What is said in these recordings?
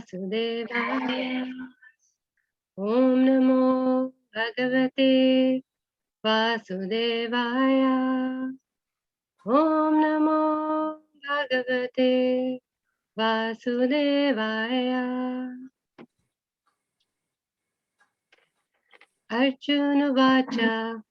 Vasudevaya. Om Namo Bhagavate Vasudevaya. Om Namo Bhagavate Vasudevaya. Arjuna Vacha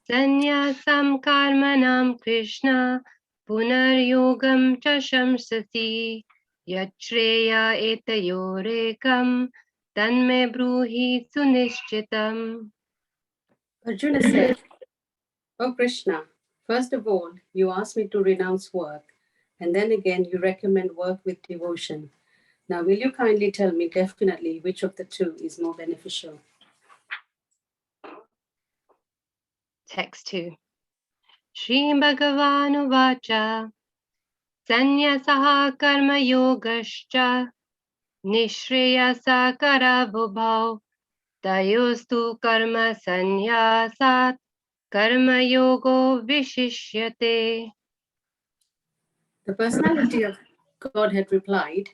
Sanyasam Karmanam Krishna Punaryogam Cha Shamsati Yachreya Etayorekam Tanme Bruhi Sunishchitam. Arjuna said, "O Krishna, first of all, you ask me to renounce work, and then again you recommend work with devotion. Now, will you kindly tell me definitely which of the two is more beneficial?" Text 2. Shri Bhagavanu Vacha Sanyasaha Karma Yogascha Nishreyasa Karabhubhav Tayostu Karma Sanyasat Karma Yogo Vishishyate. The personality of Godhead replied,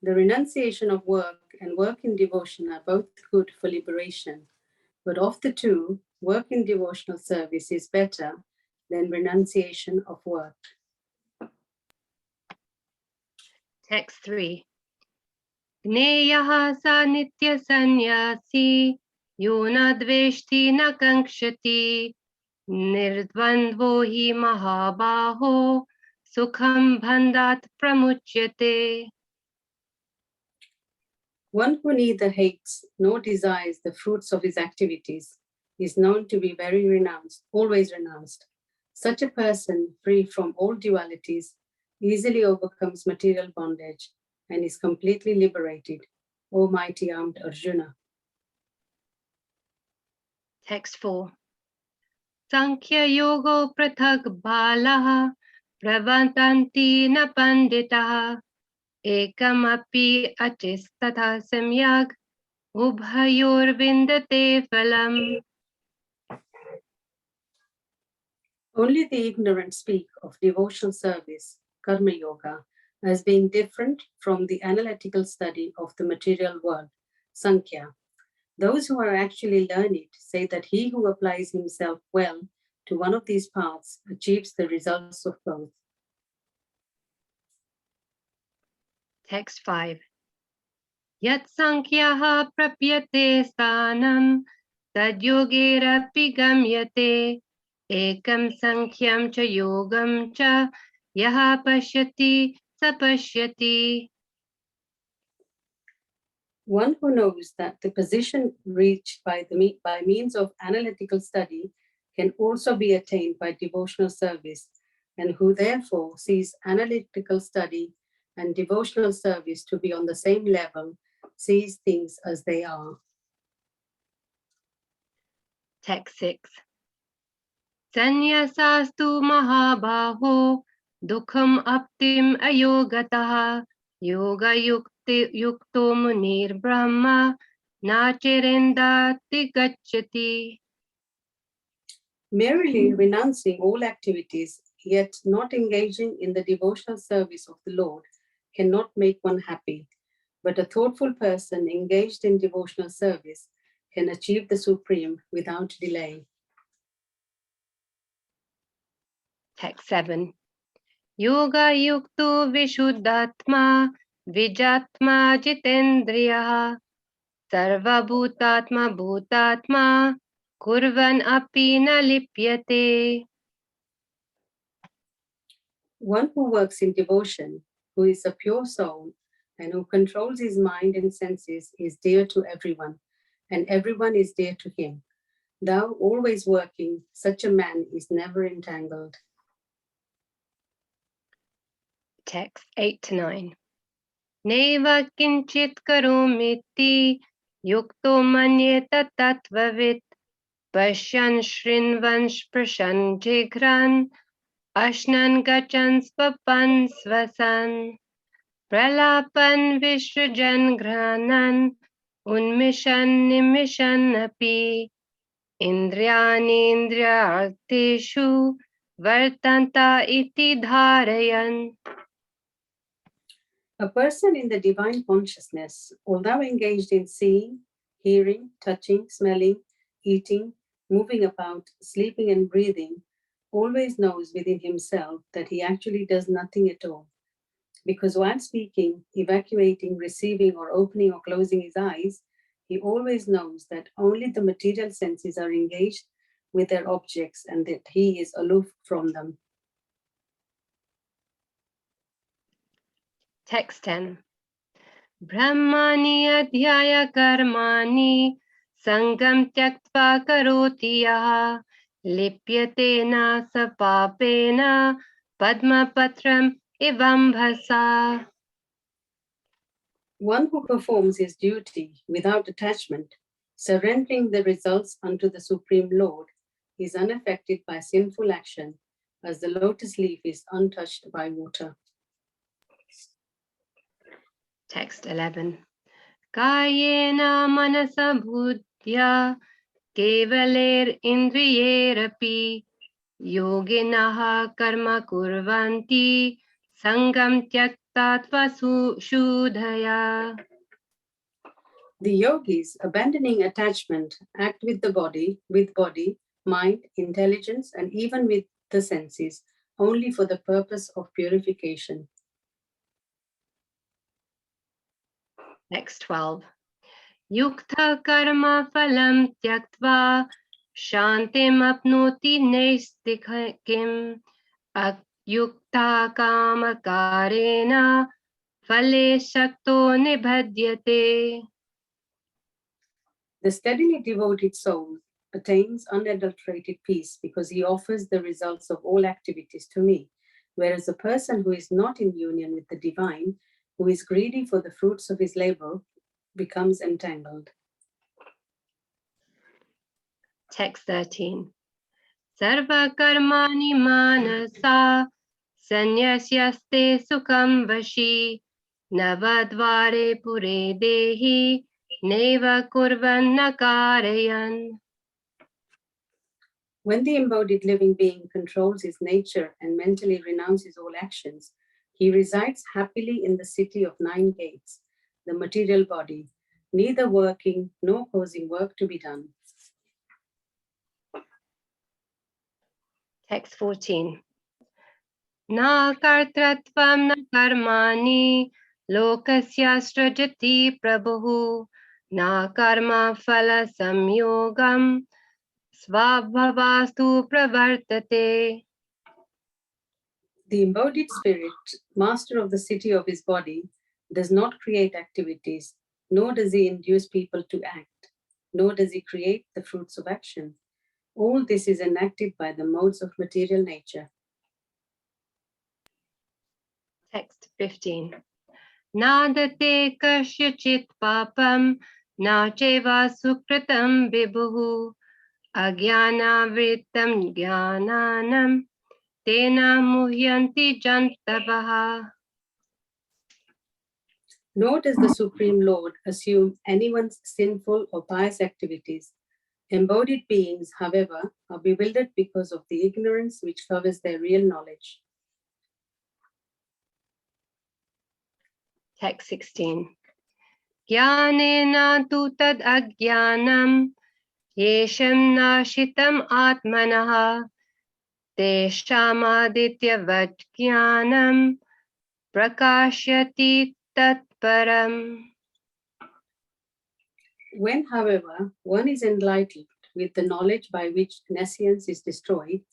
"The renunciation of work and work in devotion are both good for liberation. But of the two, work in devotional service is better than renunciation of work." Text 3. Gneyaha sa nitya sanyasi yona dveshti na kankshati nirdvandvo hi mahabaho sukham bandhat pramuchyate. One who neither hates nor desires the fruits of his activities is known to be very renounced, always renounced. Such a person, free from all dualities, easily overcomes material bondage and is completely liberated, O mighty armed Arjuna. Text 4. Sankhya yogo prathak balaha pravantanti na panditaha ekam api achistatha samyag ubhayor vindate phalam. Only the ignorant speak of devotional service, karma yoga, as being different from the analytical study of the material world, Sankhya. Those who are actually learned say that he who applies himself well to one of these paths achieves the results of both. Text 5. Yat sankyaha prapyate sthanam tad yogerapi gamyate ekam sankyam cha yogam cha yaha pashyati sapashyati. One who knows that the position reached by means of analytical study can also be attained by devotional service, and who therefore sees analytical study and devotional service to be on the same level, sees things as they are. Text 6. Sanyasastu mahabaho dukham aptim ayogataha yoga yukto munir brahma nachirendati gacchati. Merely renouncing all activities, yet not engaging in the devotional service of the Lord, cannot make one happy. But a thoughtful person engaged in devotional service can achieve the supreme without delay. Text 7. Yoga yukto vishuddhatma vijatma jitendriya sarva bhutatma bhutatma kurvan api na lipyate. One who works in devotion, who is a pure soul, and who controls his mind and senses is dear to everyone, and everyone is dear to him. Thou always working, such a man is never entangled. Text 8 to 9. Neva kinchit karomiti yukto manyeta tattvavit pashyan shrinvan sprashan jigran ashnan gachan swapan svasan pralapan vishrajan granan unmishan nimishan api indriyani indriyarteshu vartanta iti dharayan. A person in the divine consciousness, although engaged in seeing, hearing, touching, smelling, eating, moving about, sleeping, and breathing, always knows within himself that he actually does nothing at all. Because while speaking, evacuating, receiving, or opening or closing his eyes, he always knows that only the material senses are engaged with their objects and that he is aloof from them. Text 10. Brahmani adhyaya karmani sangam tyaktva karoti yaha lipyate na sapapena padma patram ivam bhasa. One who performs his duty without attachment, surrendering the results unto the Supreme Lord, is unaffected by sinful action, as the lotus leaf is untouched by water. Text 11. Kayena manasa buddhya kevaler indriyerapi yoginaha karma kurvanti sangam tyaktatva shudhaya. The yogis, abandoning attachment, act with the body, mind, intelligence, and even with the senses, only for the purpose of purification. Text 12. Yukta karma phalam tyaktva shantim apnoti naistikim akyukta kama karena phale shakto nibhadyate. The steadily devoted soul attains unadulterated peace because he offers the results of all activities to me, whereas a person who is not in union with the divine, who is greedy for the fruits of his labor, becomes entangled. Text 13. Sarva karmani manasa sanyasyaste sukham vashi navadvare pure dehi neva kurvanna karayan. When the embodied living being controls his nature and mentally renounces all actions, he resides happily in the city of 9 gates, the material body, neither working nor causing work to be done. Text 14. Na kartratvam na karmani lokasya srajati prabhu na karma phala samyogam svabhavastu pravartate. The embodied spirit, master of the city of his body, does not create activities, nor does he induce people to act, nor does he create the fruits of action. All this is enacted by the modes of material nature. Text 15. Nadate kasyachit papam na cheva sukritam vibhu agyana vritam jnananam tena muhyanti jantavaha. Nor does the Supreme Lord assume anyone's sinful or pious activities. Embodied beings, however, are bewildered because of the ignorance which covers their real knowledge. Text 16. Jnanena tu tad ajnanam yesham nashitam atmanaha teshamadityavat jnanam prakashyati tatparam. When, however, one is enlightened with the knowledge by which nescience is destroyed,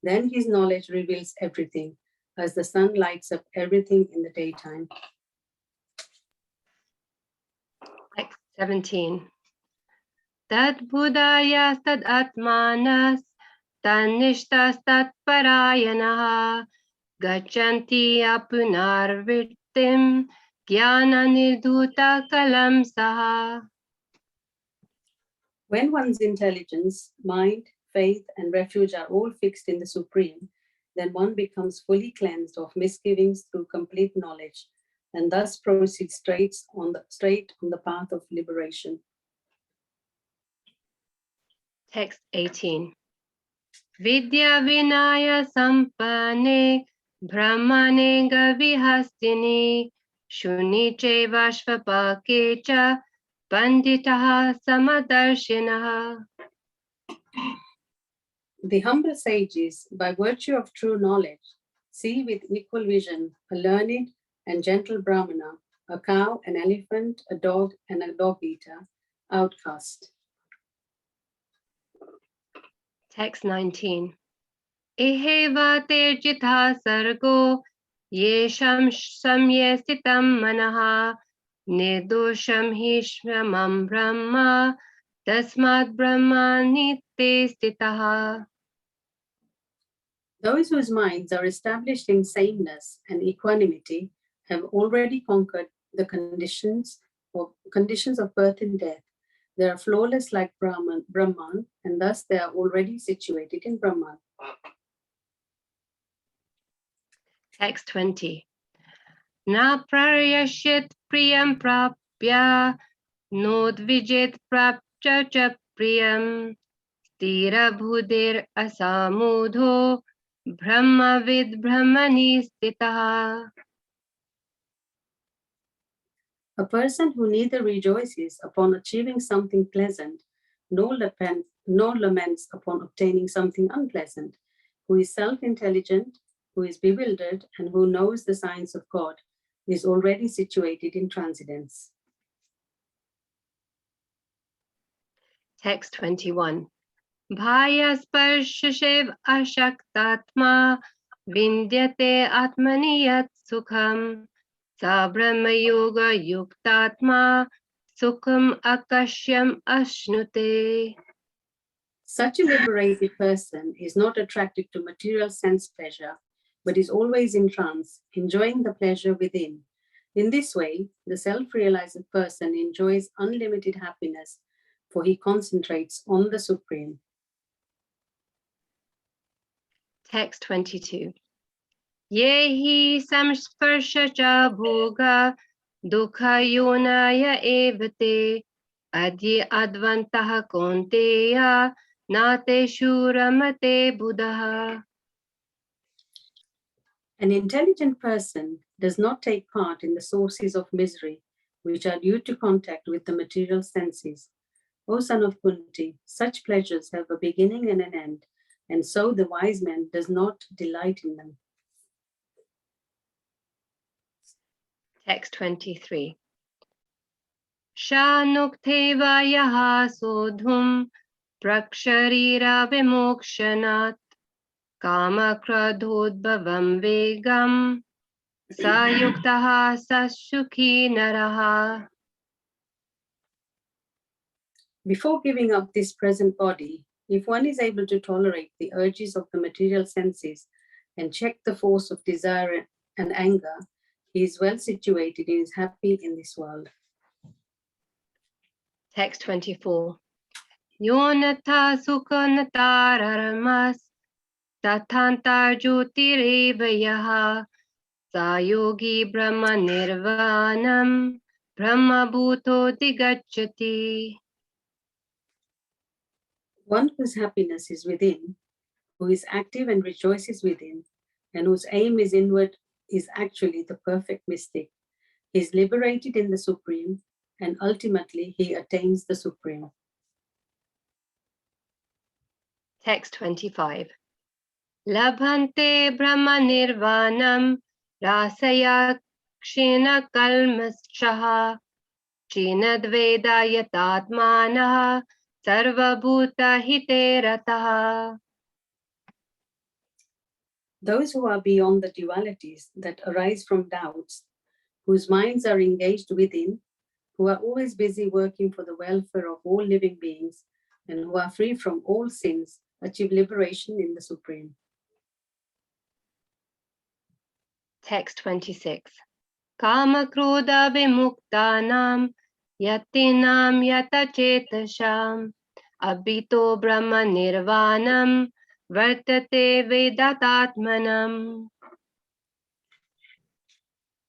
then his knowledge reveals everything, as the sun lights up everything in the daytime. Text 17. Tad budayas tad atmanas tanishtas tat parayanaha gachanti apunarvittim jnana nidhuta kalam saha. When one's intelligence, mind, faith, and refuge are all fixed in the Supreme, then one becomes fully cleansed of misgivings through complete knowledge, and thus proceeds straight on the path of liberation. Text 18. Vidya vinaya sampane brahmane gavihastini Shuni cheva shvapake cha panditaha samadarshinaha. The humble sages, by virtue of true knowledge, see with equal vision a learned and gentle Brahmana, a cow, an elephant, a dog, and a dog-eater, outcast. Text 19. Eheva terjitha sargo yesham samyesitam manaha nirdosham hi shramam brahma tasmad brahmani te stitaha. Those whose minds are established in sameness and equanimity have already conquered the conditions of birth and death. They are flawless like Brahman, and thus they are already situated in Brahman. Text 20. Na praryashyat priyam prapya nodvijit prapcha cha priyam stira bhudir asamudho brahmavid brahmani stitaha. A person who neither rejoices upon achieving something pleasant nor laments upon obtaining something unpleasant, who is self-intelligent, who is bewildered, and who knows the signs of God, is already situated in transcendence. Text 21. Bhaya sparshasev ashaktatma vindyate atmani yat sukham sa brahma yoga yuktatma sukham akashyam ashnute. Such a liberated person is not attracted to material sense pleasure, but is always in trance, enjoying the pleasure within. In this way, the self-realized person enjoys unlimited happiness, for he concentrates on the Supreme. Text 22. Yehi samsparsha cha bhoga dukha yonaya evate adye advantah konteya nate shuramate buddha. An intelligent person does not take part in the sources of misery, which are due to contact with the material senses. O son of Kunti, such pleasures have a beginning and an end, and so the wise man does not delight in them. Text 23. Shanukteva yaha sodhum praksharira vimokshanat kama kradhodbhavam vegam sayuktaha sasukhi naraha. Before giving up this present body, if one is able to tolerate the urges of the material senses and check the force of desire and anger, he is well situated and is happy in this world. Text 24. Yonatha sukhanataramas tathantar jyotireva sa yogi brahma nirvanam brahma bhuto digacchati. One whose happiness is within, who is active and rejoices within, and whose aim is inward, is actually the perfect mystic. He is liberated in the Supreme, and ultimately he attains the Supreme. Text 25. Labhante brahma nirvanam rasaya kshina kalmaschaha chinadveda yatatmanaha sarvabhuta hite rataha. Those who are beyond the dualities that arise from doubts, whose minds are engaged within, who are always busy working for the welfare of all living beings, and who are free from all sins, achieve liberation in the Supreme. Text 26. Kama krodha vimuktanam yatinam yatachetasham abhito brahma nirvanam vartate vedatatmanam.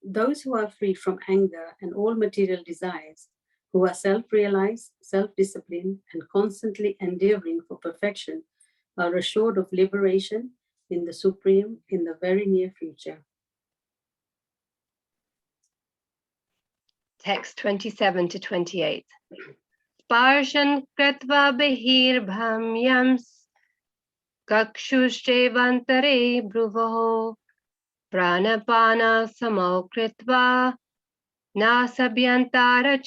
Those who are free from anger and all material desires, who are self-realized, self-disciplined, and constantly endeavoring for perfection, are assured of liberation in the Supreme in the very near future. Text 27 to 28. Sparshan kritva bhirbhamyams kakshushtevantare bhruvoh pranapana samo kritva nasabhyantara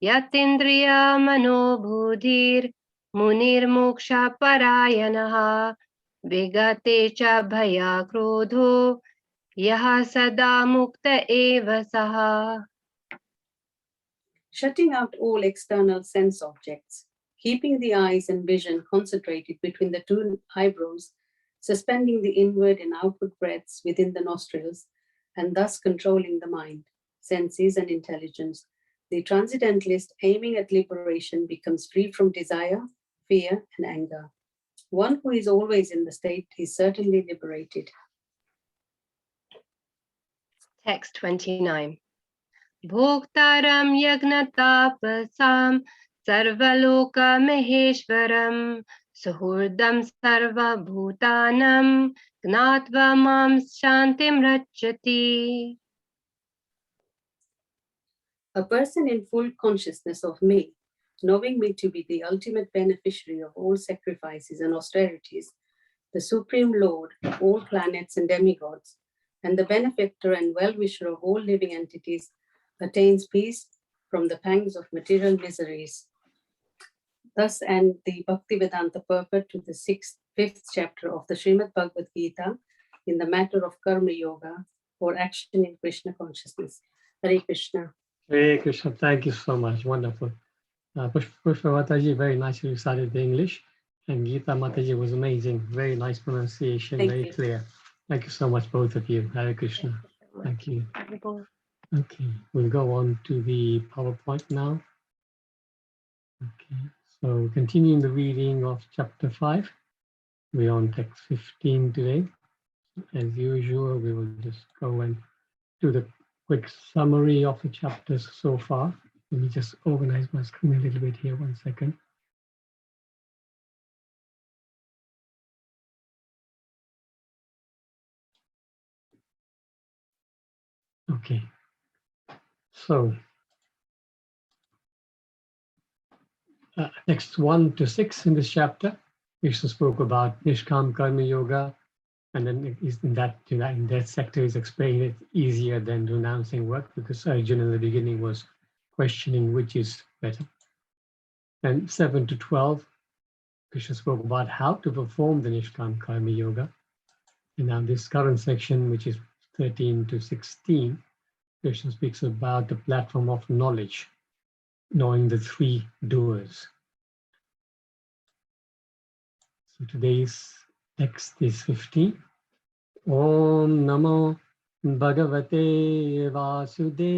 yatindriya manobudhir munirmoksha parayanaha vigate cha bhaya krodho yaha sada mukta eva saha. Shutting out all external sense objects, keeping the eyes and vision concentrated between the two eyebrows, suspending the inward and outward breaths within the nostrils, and thus controlling the mind, senses, and intelligence, the transcendentalist aiming at liberation becomes free from desire, fear, and anger. One who is always in the state is certainly liberated. Text 29. Bhoktaram yagnatapasam sarvaloka maheshwaram suhurdam sarva bhutanam gnatva mam shantim rachati. A person in full consciousness of me, knowing me to be the ultimate beneficiary of all sacrifices and austerities, the supreme lord of all planets and demigods, and the benefactor and well-wisher of all living entities, attains peace from the pangs of material miseries. Thus end the Bhaktivedanta purport to the fifth chapter of the Srimad Bhagavad Gita in the matter of Karma Yoga or action in Krishna consciousness. Hare Krishna. Hare Krishna, thank you so much. Wonderful. Pushpa Mataji, very nicely recited the English. And Geeta Mataji was amazing. Very nice pronunciation, Thank very you. clear. Thank you so much, both of you. Hare Krishna. Thank you. Okay, we'll go on to the PowerPoint now. Okay, so continuing the reading of chapter 5. We're on text 15 today. As usual, we will just go and do the quick summary of the chapters so far. Let me just organize my screen a little bit here, 1 second. Okay, so text 1 to 6 in this chapter, Krishna spoke about Nishkam Karma Yoga, and then in that sector is explained it easier than renouncing work, because Arjuna in the beginning was questioning which is better. And 7 to 12, Krishna spoke about how to perform the Nishkam Karma Yoga. And now this current section, which is 13 to 16, Krishna speaks about the platform of knowledge, knowing the three doers. So today's text is 15. Om Namo Bhagavate Vasudevaya.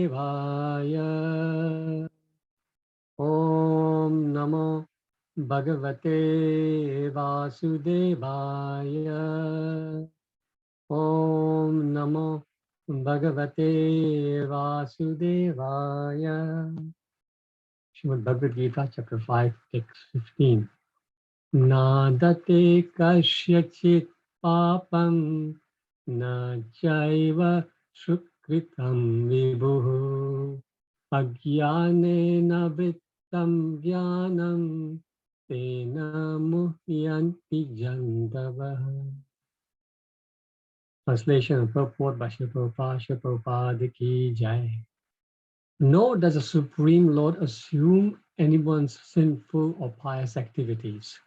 Om Namo Bhagavate Vasudevaya. Om Namo Bhagavate Vasudevaya. Srimad Bhagavad Gita, chapter 5, text 15. Nadate kashyachit papam na chaiva sukritam vibhuhu agyanena vittam jnanam tena muhyanti jandavaha. Translation and purport by Srila Prabhupada Ki Jai. Nor does the Supreme Lord assume anyone's sinful or pious activities.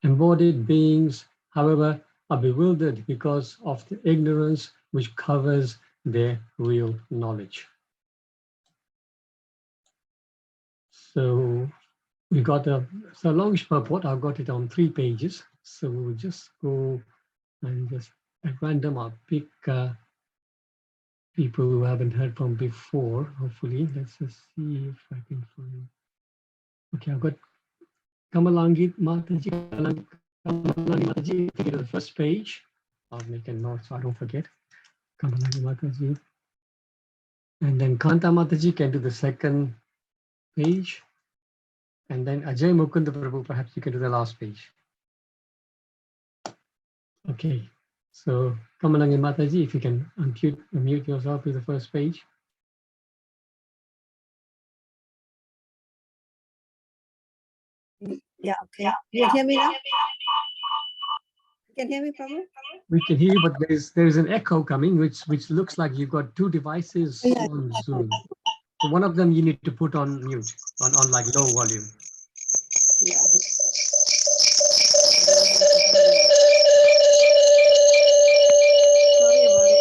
Embodied beings, however, are bewildered because of the ignorance which covers their real knowledge. So we got a longish purport. I've got it on 3 pages. So we'll just go and just at random I'll pick people who haven't heard from before, hopefully. Let's just see if I can find. Okay, I've got Kamalangi Mataji. Kamalangi Mataji, take it to the first page. I'll make a note so I don't forget. Kamalangi Mataji. And then Kanta Mataji can do the second page. And then Ajay Mukunda Prabhu, perhaps you can do the last page. Okay, so Kamalangi Mataji, if you can unmute yourself with the first page. Yeah, okay. You can hear me now? You can hear me, Prabhu? We can hear you, but there's an echo coming, which looks like you've got two devices Yeah. on Zoom. So one of them you need to put on mute, on like low volume. Yeah. Sorry about it.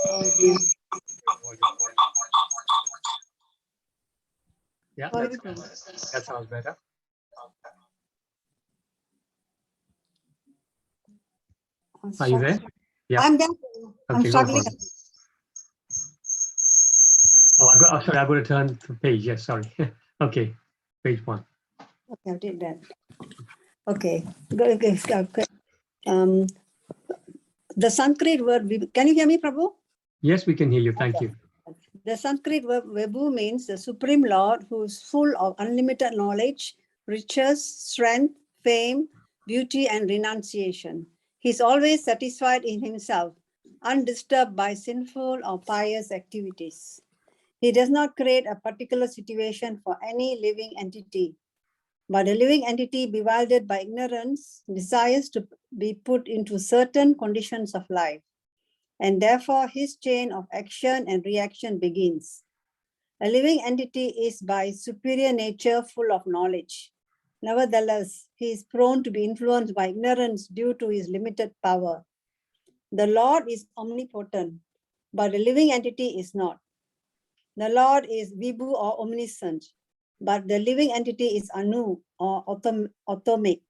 Oh, dear. Yeah, Sorry, that's Prabhu. that sounds better. Are you there? Yeah. I'm there. I'm Okay, go for struggling. it. Oh, sorry, I got to turn the page. Yes, sorry. Okay, page 1. Okay, I did that. Okay. Good. Okay. The Sanskrit word, can you hear me, Prabhu? Yes, we can hear you. Thank you. The Sanskrit word Vibhu means the Supreme Lord who is full of unlimited knowledge, riches, strength, fame, beauty, and renunciation. He is always satisfied in himself, undisturbed by sinful or pious activities. He does not create a particular situation for any living entity, but a living entity bewildered by ignorance desires to be put into certain conditions of life, and therefore his chain of action and reaction begins. A living entity is by superior nature full of knowledge. Nevertheless, he is prone to be influenced by ignorance due to his limited power. The Lord is omnipotent, but a living entity is not. The Lord is Vibhu or omniscient, but the living entity is Anu or atomic.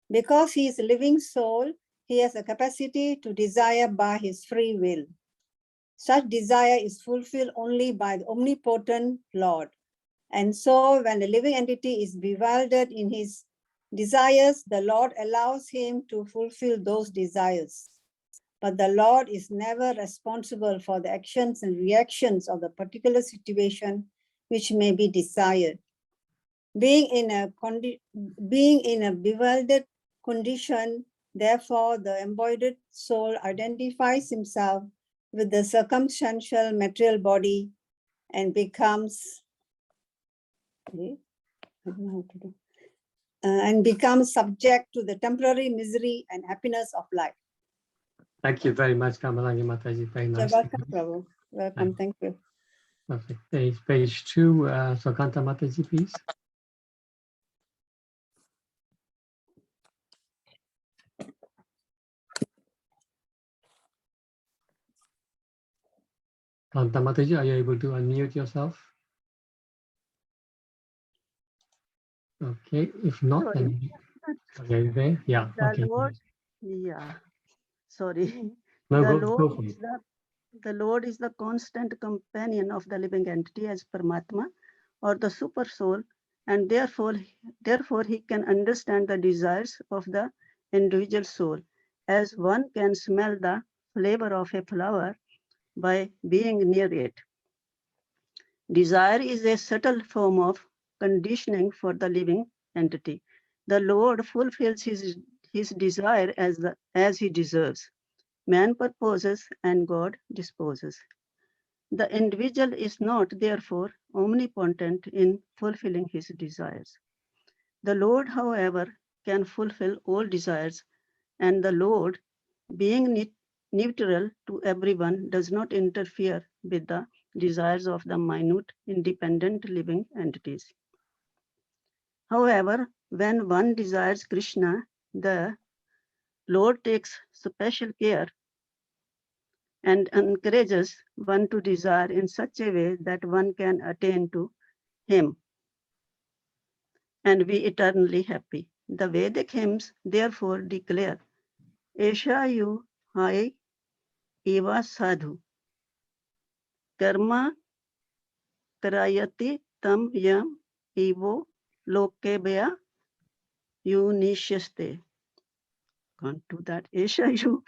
Because he is a living soul, he has a capacity to desire by his free will. Such desire is fulfilled only by the omnipotent Lord. And so when the living entity is bewildered in his desires, the Lord allows him to fulfill those desires. But the Lord is never responsible for the actions and reactions of the particular situation which may be desired. Being in a bewildered condition, therefore, the embodied soul identifies himself with the circumstantial material body and becomes subject to the temporary misery and happiness of life. Thank you very much, Kamalani Mataji. Very nice. You're welcome, Prabhu. Welcome. Thank you. Perfect. Page 2, Sukanta Mataji, please. Kanta Mataji, are you able to unmute yourself? Okay, if not, then are you there? Yeah. The Okay. Lord, yeah, sorry. No, The go Lord for it. is the Lord is the constant companion of the living entity as Paramatma or the super soul, and therefore he can understand the desires of the individual soul, as one can smell the flavor of a flower by being near it. Desire is a subtle form of conditioning for the living entity. The Lord fulfills his desire as he deserves. Man purposes and God disposes. The individual is not, therefore, omnipotent in fulfilling his desires. The Lord, however, can fulfill all desires, and the Lord, being neutral to everyone, does not interfere with the desires of the minute, independent living entities. However, when one desires Krishna, the Lord takes special care and encourages one to desire in such a way that one can attain to him and be eternally happy. The Vedic hymns therefore declare, Esha yu hai eva sadhu, karma karayati tam yam evo lokebya yunishaste. Can't do that. Esha yu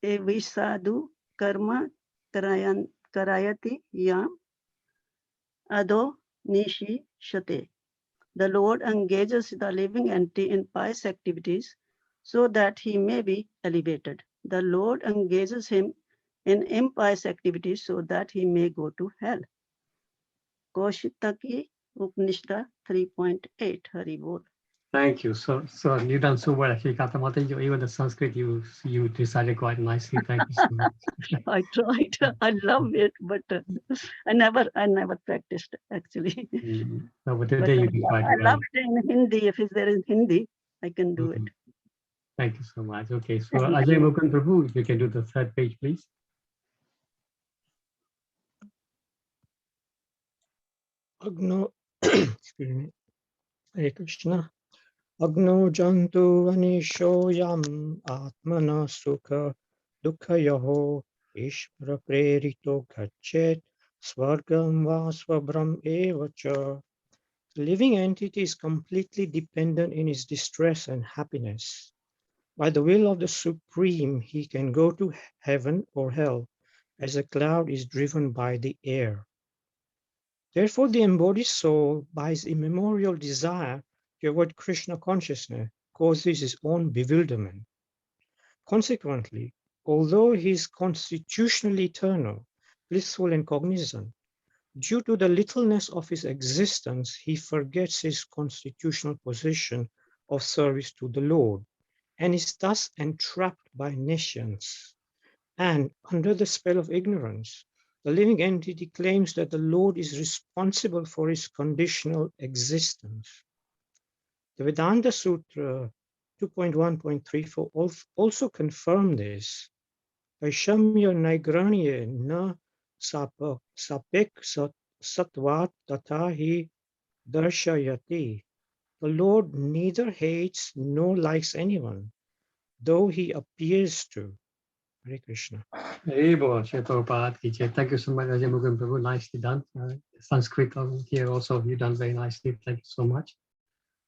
evi sadhu, karma karayati yam ado nishi shate. The Lord engages the living entity in pious activities so that he may be elevated. The Lord engages him in impious activities so that he may go to hell. Kaushitaki Upanishad 3.8. Hari Bol. Thank you. So you've done so well. Actually, Katamata, even the Sanskrit you decided quite nicely. Thank you so much. I tried. I love it, but I never practiced actually. No, but But today you did quite I well. love it in Hindi. If there is Hindi, I can do it. Thank you so much. Okay, so Thank Ajay you. Mukund Prabhu, if you can do the third page, please. Agno, excuse me, Hare Krishna. Agno jantu anishoyam atmana sukha dukhayoho ishvara prerito gachet swargam va swabram evacha. The living entity is completely dependent in his distress and happiness. By the will of the Supreme, he can go to heaven or hell, as a cloud is driven by the air. Therefore, the embodied soul, by his immemorial desire to avoid Krishna consciousness, causes his own bewilderment. Consequently, although he is constitutionally eternal, blissful and cognizant, due to the littleness of his existence, he forgets his constitutional position of service to the Lord, and is thus entrapped by nescience. And under the spell of ignorance, the living entity claims that the Lord is responsible for his conditional existence. The Vedanta Sutra 2.1.34 also confirm this. Vaishamya naigranye na sapek satvat tatahi darshayati. The Lord neither hates nor likes anyone, though he appears to. Hare Krishna. Hey, boy, Prabhupada ki jai. Thank you so much, Ajay Mukund Prabhu. Nicely done. Sanskrit here also you've done very nicely. Thank you so much.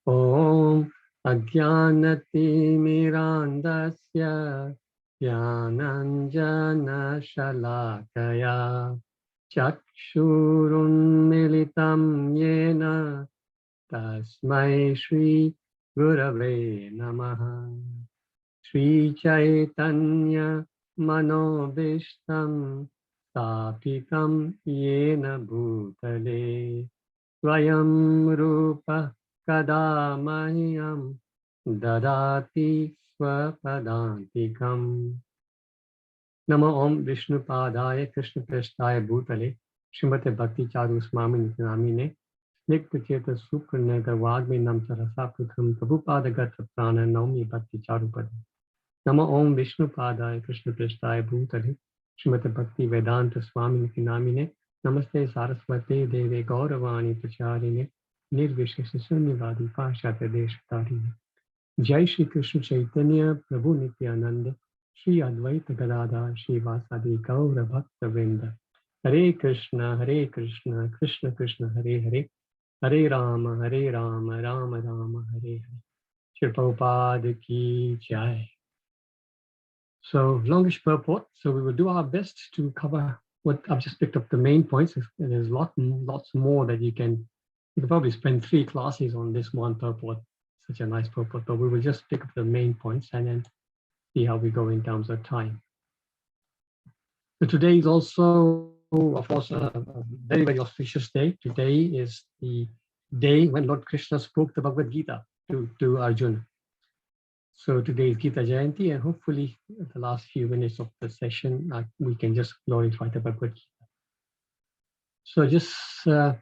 Om Ajnanati Mirandasya Jnananjana Shalakaya Chakshurun Militam Yena Tasmai Shri Gurave Namaha Shri Chaitanya Manobishtam Stapitam Yena Bhutale Swayam Rupa Kada Mahyam Dadati Swapadantikam Nama Om Vishnu Padaya Krishna Prasthaya Bhutale Srimate Bhakti Charu Swami Namine Nikta Cheta Supranaga Vagmi Nam Sarasa Putam Prabhupada Gata Prana Naumi Bhakti Charupadi Nama Om Vishnu Padaya Krishna Prasthaya Bhutale Srimate Bhakti Vedanta Swami Namine Namaste Saraswate Deve Gauravani Pracharine Nirvishesha Sunyavadi Pashata Deshatarine Jai Shri Krishna Chaitanya Prabhu Nityananda Shri Advaita Gadadhar Shri Vasadi Gaura Bhakta Vrinda Hare Krishna Krishna Krishna Hare Hare Hare Rama Rama Rama Hare Hare Shri Prabhupada Ki Jai. So longish purport. So we will do our best to cover what I've just picked up the main points. And there's lots more that you can probably spend 3 classes on this one purport. Such a nice purport, but we will just pick up the main points and then see how we go in terms of time. So today is also, of course, a very, very auspicious day. Today is the day when Lord Krishna spoke the Bhagavad Gita to Arjuna. So today is Gita Jayanti, and hopefully the last few minutes of the session, we can just glorify the Bhagavad Gita. So just the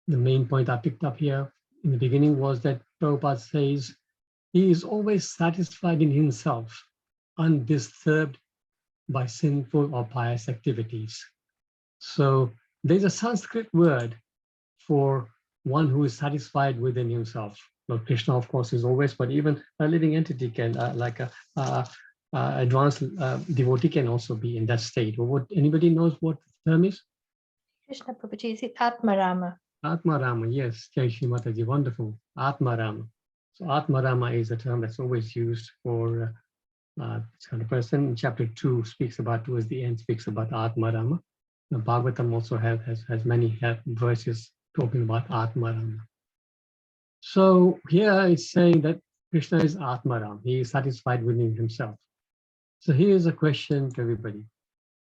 main point I picked up here in the beginning was that Prabhupada says he is always satisfied in himself, undisturbed by sinful or pious activities. So there's a Sanskrit word for one who is satisfied within himself. Lord Krishna, of course, is always, but even a living entity can, like a advanced devotee, can also be in that state. Or what? Anybody knows what the term is? Krishna Prabhuji, is it Atmarama? Atmarama, yes. Jai Shri Mataji, wonderful. Atmarama. So Atmarama is a term that's always used for this kind of person. Chapter 2 speaks about, towards the end, speaks about Atmarama. The Bhagavatam also has many verses talking about Atmarama. So here it's saying that Krishna is Atmaram. He is satisfied within himself. So here's a question to everybody.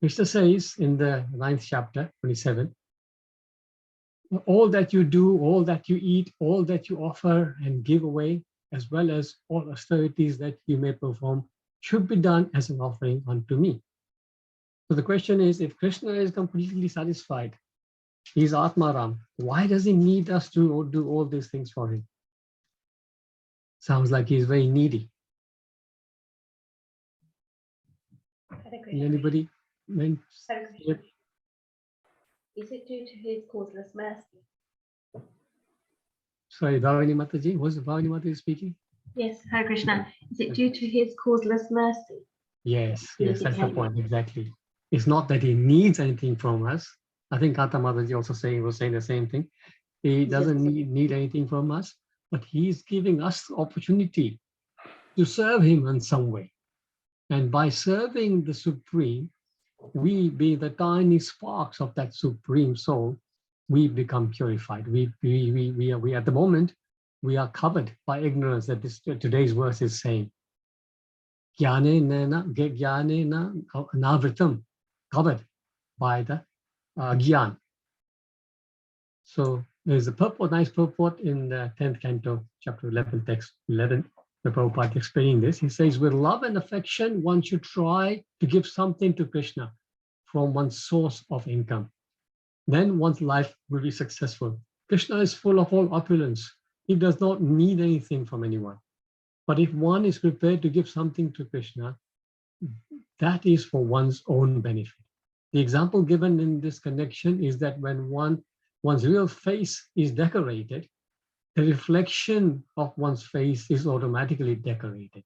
Krishna says in the 9th chapter, 27, all that you do, all that you eat, all that you offer and give away, as well as all austerities that you may perform, should be done as an offering unto me. So the question is, if Krishna is completely satisfied, he's Atmaram, why does he need us to do all these things for him? Sounds like he's very needy. Anybody? Is it due to his causeless mercy? Sorry, Bhavani Mataji, was Bhavani Mataji speaking? Yes, Hare Krishna. Is it due to his causeless mercy? Yes, that's the point, exactly. It's not that he needs anything from us. I think Kata Mataji also was saying the same thing. He doesn't need anything from us, but he's giving us the opportunity to serve him in some way. And by serving the Supreme, we, being the tiny sparks of that Supreme Soul, we become purified. We are at the moment, we are covered by ignorance, that today's verse is saying. Jnane na navritam, covered by the Gyan. So there's a purport, nice purport in the 10th canto, chapter 11, text 11. The Prabhupada explaining this. He says, with love and affection, one should try to give something to Krishna from one's source of income. Then one's life will be successful. Krishna is full of all opulence. He does not need anything from anyone. But if one is prepared to give something to Krishna, that is for one's own benefit. The example given in this connection is that when one's real face is decorated, the reflection of one's face is automatically decorated.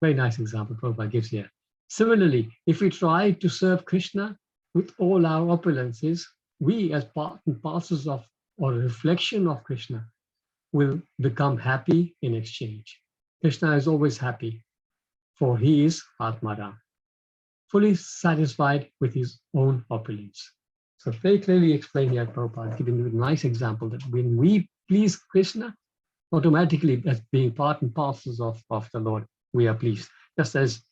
Very nice example Prabhupada gives here. Similarly, if we try to serve Krishna with all our opulences, we as part and parcels of or a reflection of Krishna will become happy in exchange. Krishna is always happy, for he is Atmaram, fully satisfied with his own opulence. So very clearly explained here, Prabhupada, giving you a nice example that when we please Krishna, automatically as being part and parcels of the Lord, we are pleased. Just as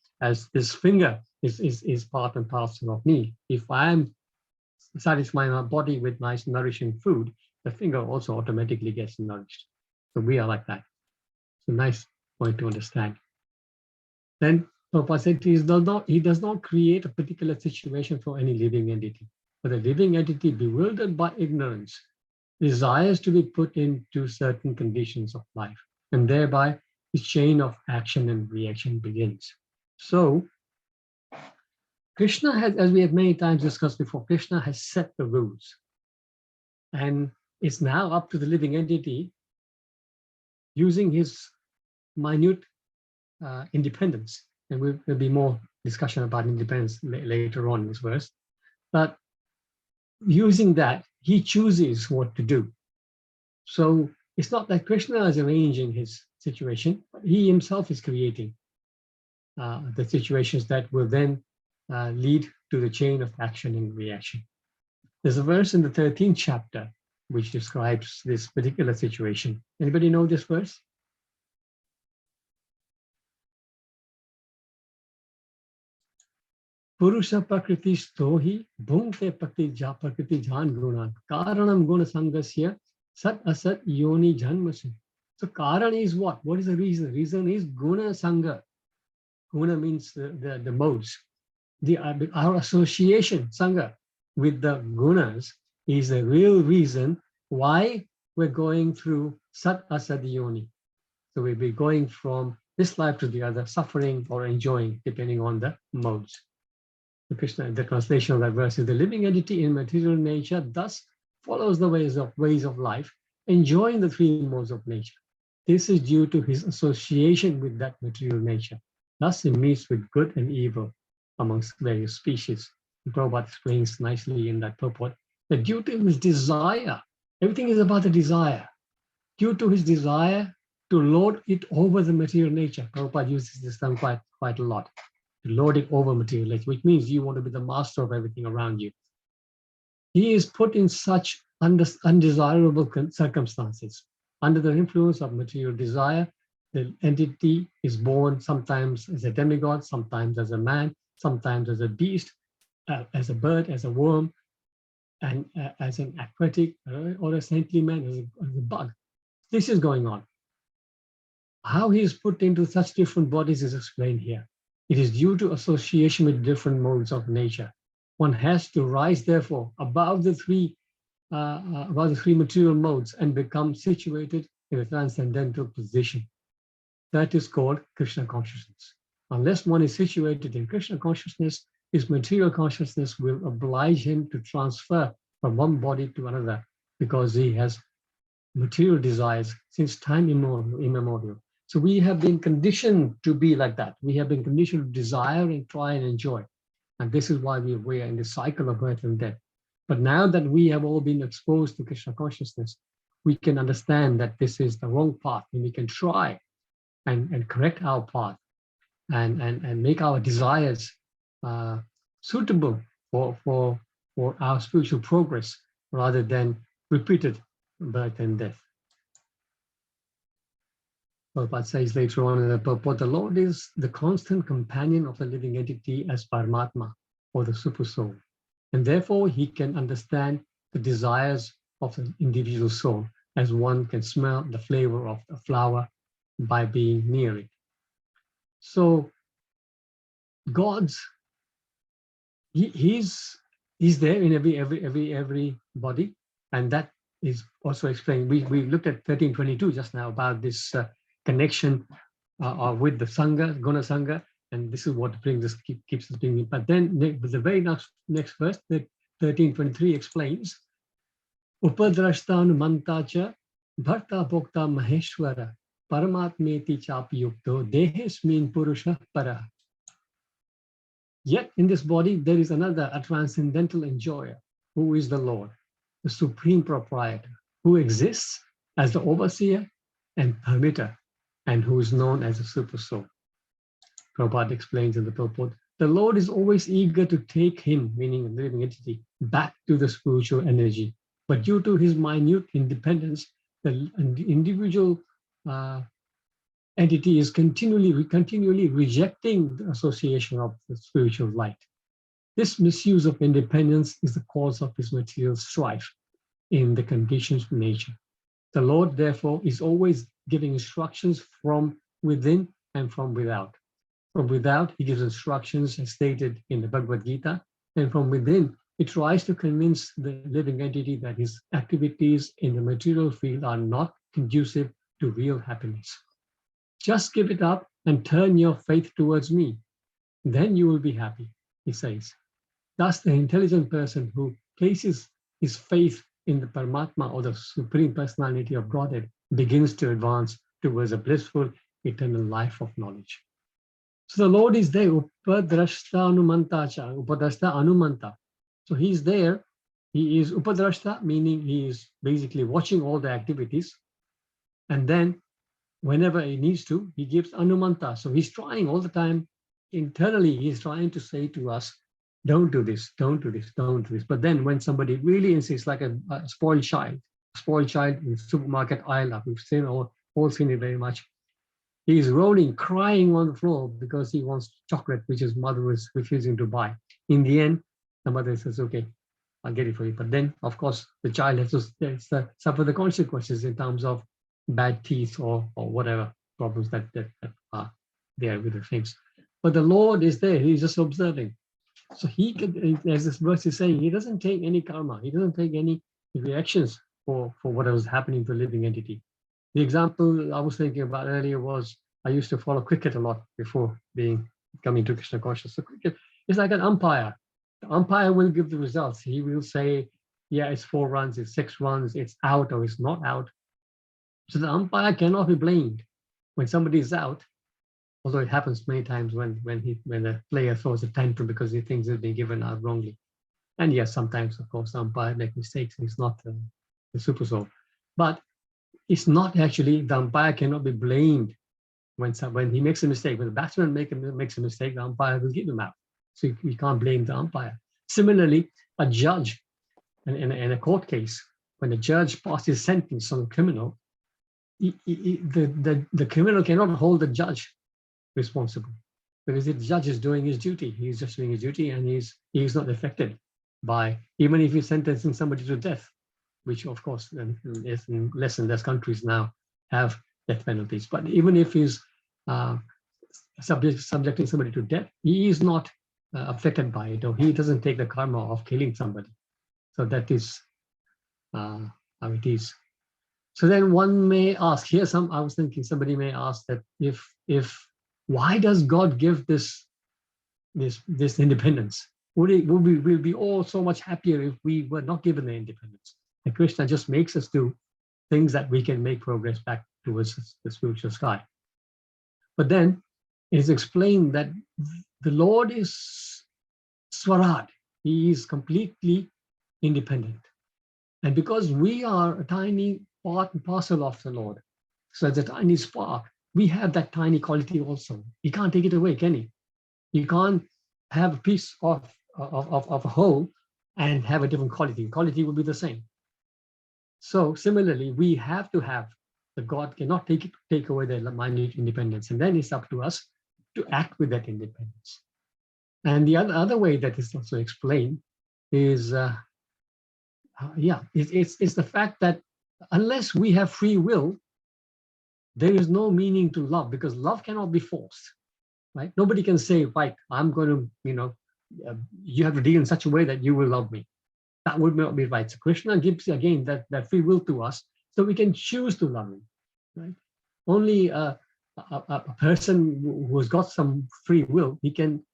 this finger is part and parcel of me. If I am satisfying my body with nice nourishing food, the finger also automatically gets nourished. So we are like that. It's a nice point to understand. Then Prabhupada said he does not create a particular situation for any living entity. But a living entity bewildered by ignorance desires to be put into certain conditions of life, and thereby the chain of action and reaction begins. So Krishna has, as we have many times discussed before, Krishna has set the rules. And it's now up to the living entity, using his minute independence, and there'll be more discussion about independence later on in this verse, but using that, he chooses what to do. So it's not that Krishna is arranging his situation, but he himself is creating the situations that will then lead to the chain of action and reaction. There's a verse in the 13th chapter which describes this particular situation. Anybody know this verse? Purusha prakriti stohi bhungte prakriti jhan gunan karanam guna sangasya sat asat yoni janmasu. So karan is what? What is the reason? The reason is guna sangha. Guna means the modes. Our association, sangha, with the gunas is the real reason why we're going through sat asat yoni. So we'll be going from this life to the other, suffering or enjoying, depending on the modes. Krishna, the translation of that verse is the living entity in material nature thus follows the ways of life, enjoying the three modes of nature. This is due to his association with that material nature. Thus he meets with good and evil amongst various species. Prabhupada explains nicely in that purport that due to his desire, everything is about the desire. Due to his desire to lord it over the material nature, Prabhupada uses this term quite a lot. To lord it over material nature, which means you want to be the master of everything around you. He is put in such undesirable circumstances. Under the influence of material desire, the entity is born sometimes as a demigod, sometimes as a man, sometimes as a beast, as a bird, as a worm, and as an aquatic or a saintly man, as a bug. This is going on. How he is put into such different bodies is explained here. It is due to association with different modes of nature. One has to rise, therefore, above the three material modes and become situated in a transcendental position. That is called Krishna consciousness. Unless one is situated in Krishna consciousness, his material consciousness will oblige him to transfer from one body to another because he has material desires since time immemorial. So we have been conditioned to be like that. We have been conditioned to desire and try and enjoy. And this is why we are in the cycle of birth and death. But now that we have all been exposed to Krishna consciousness, we can understand that this is the wrong path, and we can try and correct our path and make our desires suitable for our spiritual progress rather than repeated birth and death. Prabhupada says later on in the purport, the Lord is the constant companion of the living entity as Paramatma, or the super soul. And therefore, he can understand the desires of the individual soul as one can smell the flavor of a flower by being near it. So God's, he's there in every body, and that is also explained. We looked at 1322 just now about this connection with the Sangha, Guna Sangha, and this is what brings us, keeps us bringing. But then the very next verse, 1323 explains, Upadrashtanu mantacha bharta bhokta maheshwara paramatmeti chapi yukto dehesmin purusha para. Yet in this body there is another, a transcendental enjoyer, who is the Lord, the supreme proprietor, who exists as the overseer and permitter, and who is known as the super soul. Prabhupada explains in the purport, the Lord is always eager to take him, meaning the living entity, back to the spiritual energy. But due to his minute independence, the individual entity is continually rejecting the association of the spiritual light. This misuse of independence is the cause of his material strife in the conditions of nature. The Lord, therefore, is always giving instructions from within and from without. From without, he gives instructions as stated in the Bhagavad Gita, and from within, he tries to convince the living entity that his activities in the material field are not conducive to real happiness. Just give it up and turn your faith towards me. Then you will be happy, he says. Thus, the intelligent person who places his faith in the Paramatma, or the Supreme Personality of Godhead, begins to advance towards a blissful eternal life of knowledge. So the Lord is there, Upadrashta Anumantacha, Upadrashta Anumanta. So he's there, he is Upadrashta, meaning he is basically watching all the activities, and then whenever he needs to, he gives Anumanta. So he's trying all the time, internally, he's trying to say to us, don't do this, don't do this, don't do this. But then when somebody really insists, like a spoiled child in the supermarket aisle, we've seen all seen it very much. He's rolling, crying on the floor because he wants chocolate, which his mother was refusing to buy. In the end, the mother says, okay, I'll get it for you. But then, of course, the child has to suffer the consequences in terms of bad teeth or whatever problems that are there with the things. But the Lord is there, he's just observing. So he can, as this verse is saying, he doesn't take any karma, he doesn't take any reactions for whatever is happening to a living entity. The example I was thinking about earlier was, I used to follow cricket a lot before coming to Krishna consciousness. So cricket is like an umpire. The umpire will give the results. He will say, yeah, it's 4 runs, it's 6 runs, it's out or it's not out. So the umpire cannot be blamed when somebody is out, although it happens many times when the player throws a tantrum because he thinks it's been given out wrongly. And yes, sometimes, of course, the umpire makes mistakes. He's not the super soul. But it's not actually, the umpire cannot be blamed when he makes a mistake. When the batsman makes a mistake, the umpire will give him out. So you can't blame the umpire. Similarly, a judge in a court case, when the judge passes sentence on a criminal, the criminal cannot hold the judge responsible, because the judge is doing his duty. He's just doing his duty, and he's not affected. by, even if he's sentencing somebody to death, which of course is in less and less countries now have death penalties. But even if he's subjecting somebody to death, he is not affected by it, or he doesn't take the karma of killing somebody. So that is how it is. So then one may ask, here I was thinking somebody may ask that if why does God give this independence? We'll be all so much happier if we were not given the independence. And Krishna just makes us do things that we can make progress back towards the spiritual sky. But then it's explained that the Lord is Swarad. He is completely independent. And because we are a tiny part and parcel of the Lord, so as a tiny spark, we have that tiny quality also. You can't take it away, can you? You can't have a piece of a whole and have a different quality. Quality will be the same. So similarly, we have to have, the God cannot take away the minute independence. And then it's up to us to act with that independence. And the other way that is also explained is, it's the fact that unless we have free will, there is no meaning to love, because love cannot be forced, right? Nobody can say, right, I'm going to, you have to deal in such a way that you will love me. That would not be right. So Krishna gives again that free will to us, so we can choose to love him, right? Only a person who has got some free will, he can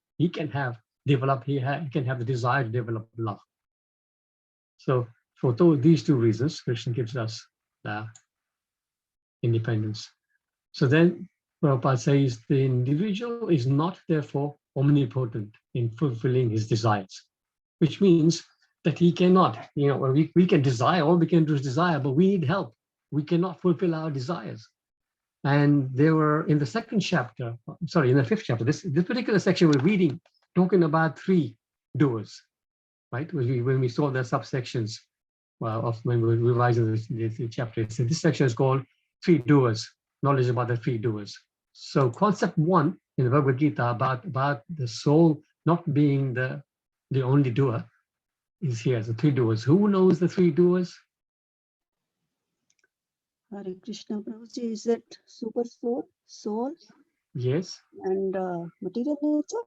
have the desire to develop love. So for these two reasons, Krishna gives us independence. So then Prabhupada says the individual is not therefore omnipotent in fulfilling his desires, which means that he cannot, we can desire, all we can do is desire, but we need help. We cannot fulfill our desires. And they were in the fifth chapter, this particular section we're reading, talking about three doers, right? When we saw the subsections when we were revising the chapter. So this section is called three doers, knowledge about the three doers. So concept 1 in the Bhagavad Gita about the soul not being the only doer is here, the three doers. Who knows the three doers? Hare Krishna, Prabhuji, is it super soul? Yes. And material nature?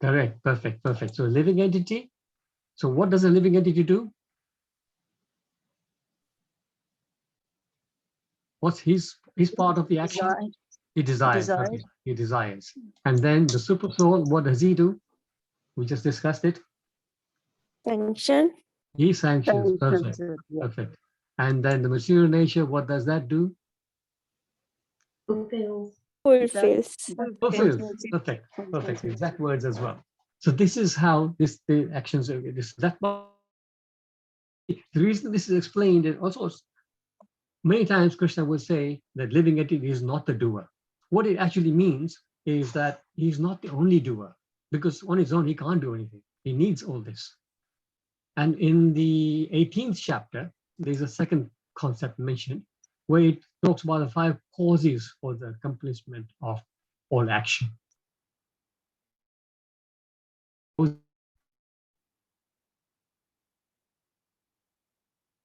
Correct, perfect. So living entity. So what does a living entity do? What's his part of the action? He desires. Okay. He desires. And then the super soul, what does he do? We just discussed it. Sanction. He sanctions. Perfect. And then the material nature, what does that do? Fulfills. Perfect. Exact words as well. So this is how the actions are. The reason this is explained is also many times Krishna will say that living entity is not the doer. What it actually means is that he's not the only doer, because on his own he can't do anything. He needs all this. And in the 18th chapter, there's a second concept mentioned where it talks about the 5 causes for the accomplishment of all action.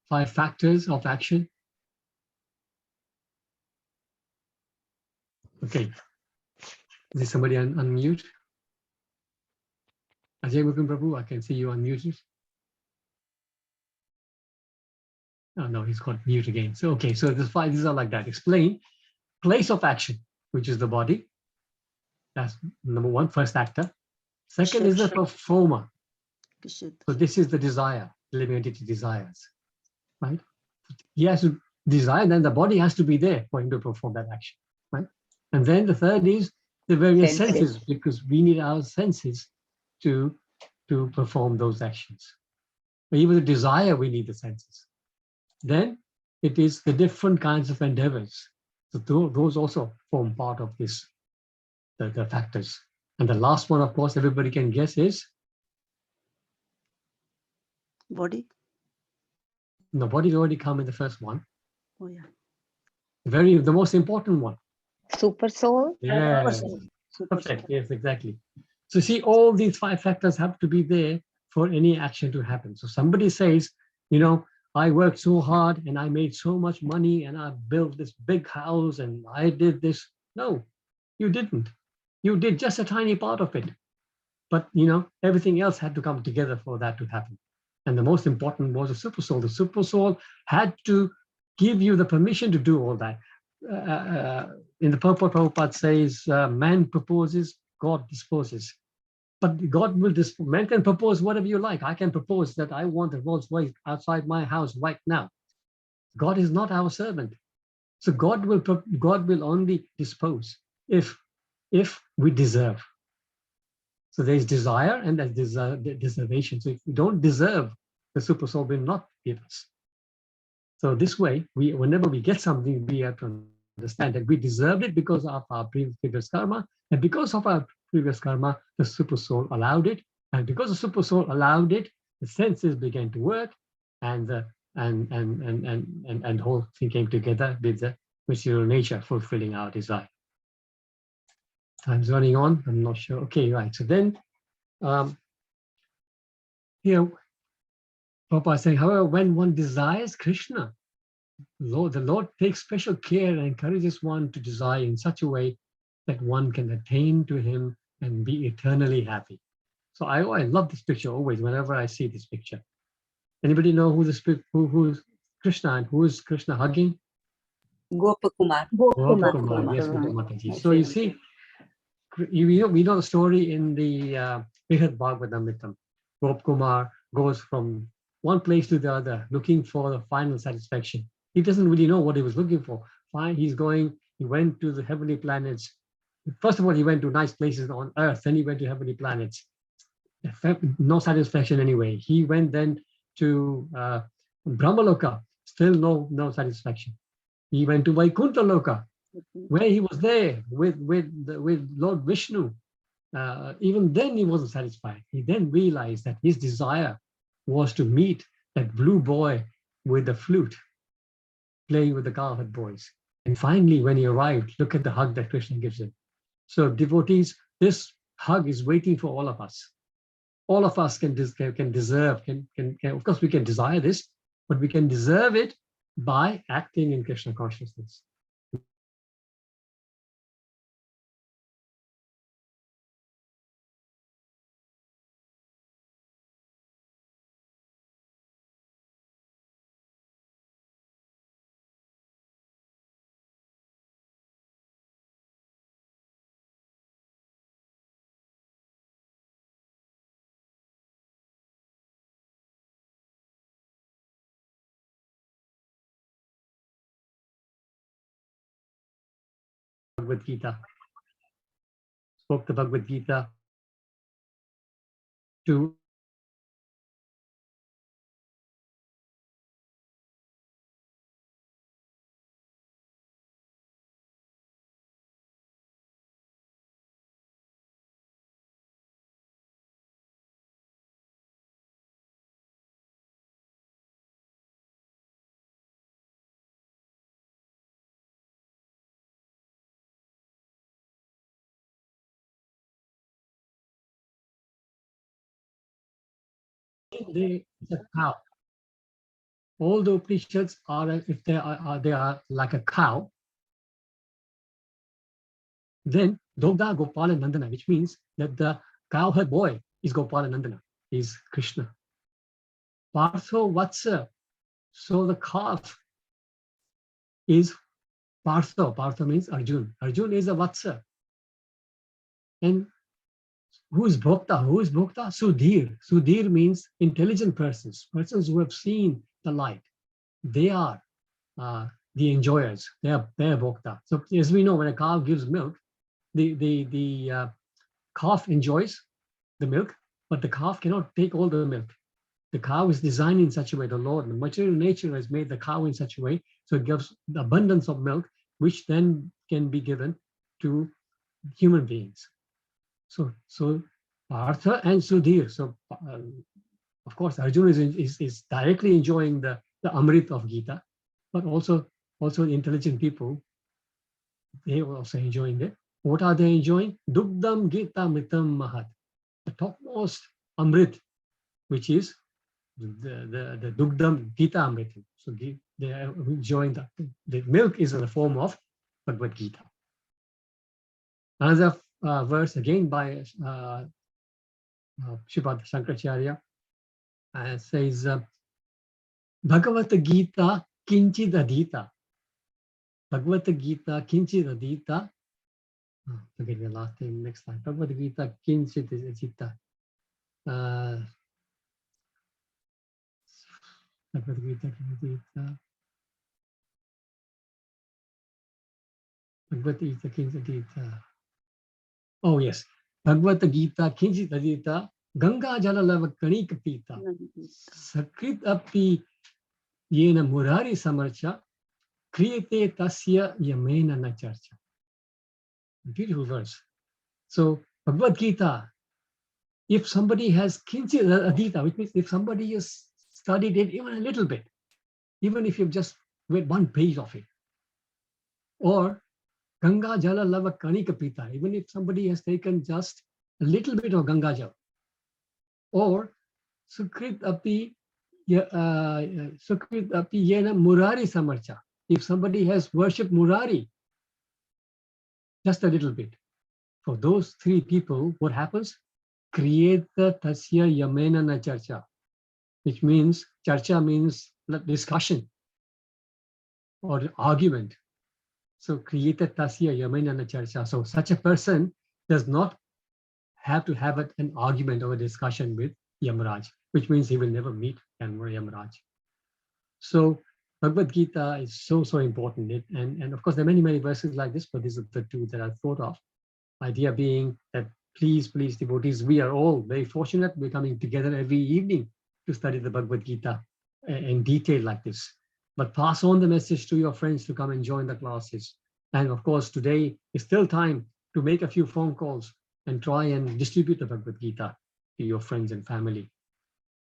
5 factors of action. Okay. Is somebody unmute? Ajay Mukund Prabhu, I can see you unmuted. Oh no, he's got mute again. So okay, so the 5, these are like that. Explain place of action, which is the body. That's number 1, first actor. Second is the performer. So this is the desire, living entity desires, right? He has to desire, then the body has to be there for him to perform that action, right? And then the third is the various senses, because we need our senses to perform those actions. But even the desire, we need the senses. Then it is the different kinds of endeavors. So those also form part of this, the factors. And the last one, of course, everybody can guess is? Body. The body already come in the first one. Oh yeah. The most important one. Super soul. Yes. Perfect. Yes, exactly. So see, all these 5 factors have to be there for any action to happen. So somebody says, I worked so hard and I made so much money and I built this big house and I did this. No, you didn't. You did just a tiny part of it. But, everything else had to come together for that to happen. And the most important was the super soul. The super soul had to give you the permission to do all that. In the purport, Prabhupada says, man proposes, God disposes. But God will dispose. Man can propose whatever you like. I can propose that I want a Rolls Royce outside my house right now. God is not our servant. So God will only dispose if we deserve. So there's desire and there's deservation. So if we don't deserve, the super soul will not give us. So this way, whenever we get something, we have to understand that we deserved it because of our previous karma, and because of our previous karma, the super soul allowed it, and because the super soul allowed it, the senses began to work, and the whole thing came together with the material nature fulfilling our desire. Time's running on. I'm not sure. Okay, right. So then, here, Prabhupada is saying, however, when one desires Krishna, the Lord takes special care and encourages one to desire in such a way that one can attain to him and be eternally happy. So I love this picture always, whenever I see this picture. Anybody know who's Krishna and who is Krishna hugging? Gopakumar. Gopakumar, yes, Mataji. So you see, we know the story in the Brihad Bhagavatamritam. Gopakumar goes from one place to the other, looking for the final satisfaction. He doesn't really know what he was looking for. Fine, he went to the heavenly planets. First of all, he went to nice places on Earth, then he went to heavenly planets. No satisfaction anyway. He went then to Brahmaloka, still no satisfaction. He went to Vaikuntha Loka, where he was there with Lord Vishnu. Even then he wasn't satisfied. He then realized that his desire was to meet that blue boy with the flute, playing with the cowherd boys. And finally, when he arrived, look at the hug that Krishna gives him. So devotees, this hug is waiting for all of us. All of us can deserve, of course we can desire this, but we can deserve it by acting in Krishna consciousness. Bhagavad Gita, spoke the Bhagavad Gita to the cow. All the Upanishads are, if they are like a cow, then Dogda Gopala Nandana, which means that the cowherd boy is Gopala Nandana, is Krishna. Partho Vatsa, so the calf is Partho. Partho means Arjun. Arjun is a Vatsa. And who is Bhokta? Who is Bhokta? Sudhir. Sudhir means intelligent persons who have seen the light. They are the enjoyers. They are Bhokta. So as we know, when a cow gives milk, the calf enjoys the milk, but the calf cannot take all the milk. The cow is designed in such a way, the Lord, the material nature has made the cow in such a way, so it gives the abundance of milk, which then can be given to human beings. So Partha and Sudhir. So of course, Arjuna is directly enjoying the Amrit of Gita, but also intelligent people, they are also enjoying it. What are they enjoying? Dugdam Gita Mritam Mahat, the topmost Amrit, which is the Dugdam Gita Amritam. So they are enjoying the milk is in the form of Bhagavad Gita. Another verse again by Sripad Shankaracharya says, Bhagavad Gita Kinchid Adita. Bhagavad Gita Kinchid Adita. Forget the last thing, next slide. Bhagavad Gita Kinchid Adita. Bhagavad Gita Kinchid. Bhagavad Gita Kinchid Adita. Oh yes. Bhagavad Gita Kinchid Adita. Ganga Jala Lava Kanika Pita. Sakrit Api Yena Murari Samarcha. Kriyate Tasya Yamena Nacharcha. Beautiful verse. So Bhagavad Gita, if somebody has Kinchit Adita, which means if somebody has studied it even a little bit, even if you've just read one page of it, or Ganga Jala Lava Kanika Pita, even if somebody has taken just a little bit of Ganga Jal, or Sukrit Api Yena Murari Samarcha, if somebody has worshipped Murari just a little bit, for those three people, what happens? Kriyeta tasya yamena na charcha, which means charcha means discussion or argument. So kriyeta tasya yamena na charcha. So such a person does not have to have an argument or a discussion with Yamaraj, which means he will never meet Yamaraj. So Bhagavad Gita is so important. And of course, there are many verses like this, but these are the two that I thought of. Idea being that please, devotees, we are all very fortunate. We're coming together every evening to study the Bhagavad Gita in detail like this. But pass on the message to your friends to come and join the classes. And of course, today is still time to make a few phone calls and try and distribute the Bhagavad Gita to your friends and family.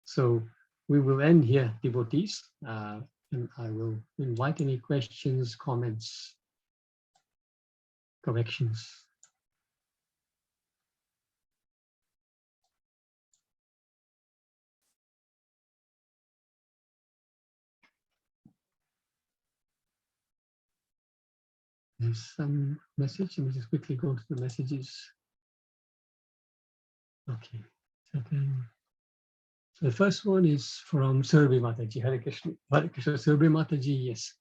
So we will end here, devotees, and I will invite any questions, comments, corrections. There's some message. Let me just quickly go to the messages. Okay. So the first one is from Surabhi Mataji. Hare Krishna. Hare Krishna. Surabhi Mataji, yes.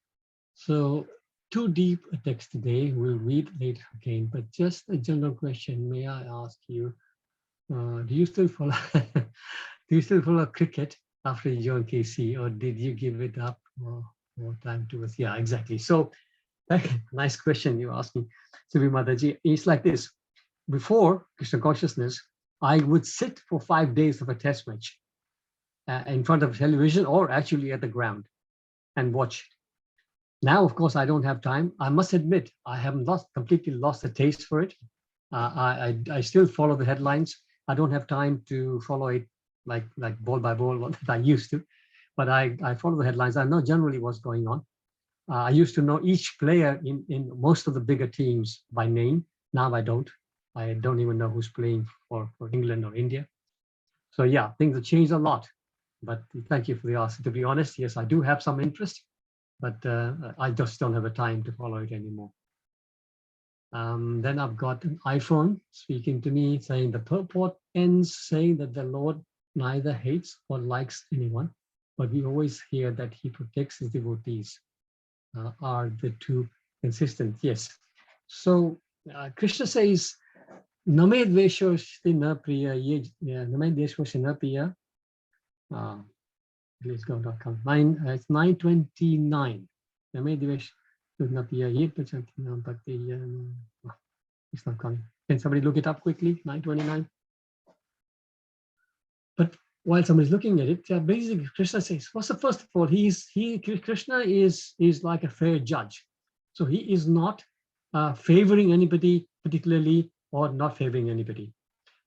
So too deep a text today. We'll read later again. But just a general question. May I ask you? Do you still follow? Do you still follow cricket after you joined KC, or did you give it up more time to us? Yeah, exactly. So. Nice question you asked me, Surabhi Mataji. It's like this. Before Krishna consciousness, I would sit for 5 days of a test match in front of television or actually at the ground and watch. Now, of course, I don't have time. I must admit, I haven't completely lost the taste for it. I still follow the headlines. I don't have time to follow it like ball by ball that I used to, but I follow the headlines. I know generally what's going on. I used to know each player in most of the bigger teams by name. Now I don't. I don't even know who's playing for England or India. So yeah, things have changed a lot. But thank you for the ask. To be honest, yes, I do have some interest, but I just don't have the time to follow it anymore. Then I've got an iPhone speaking to me saying the purport ends saying that the Lord neither hates or likes anyone, but we always hear that he protects his devotees. Are the two consistent? Yes. So Krishna says, Name Dvesho na priya, Name Dvesho na priya. Please go. It's 929. Name Dvesho na priya, but it's not coming. Can somebody look it up quickly? 929. But while somebody's looking at it, basically Krishna says, what's the first of all, Krishna is like a fair judge. So he is not favoring anybody particularly or not favoring anybody.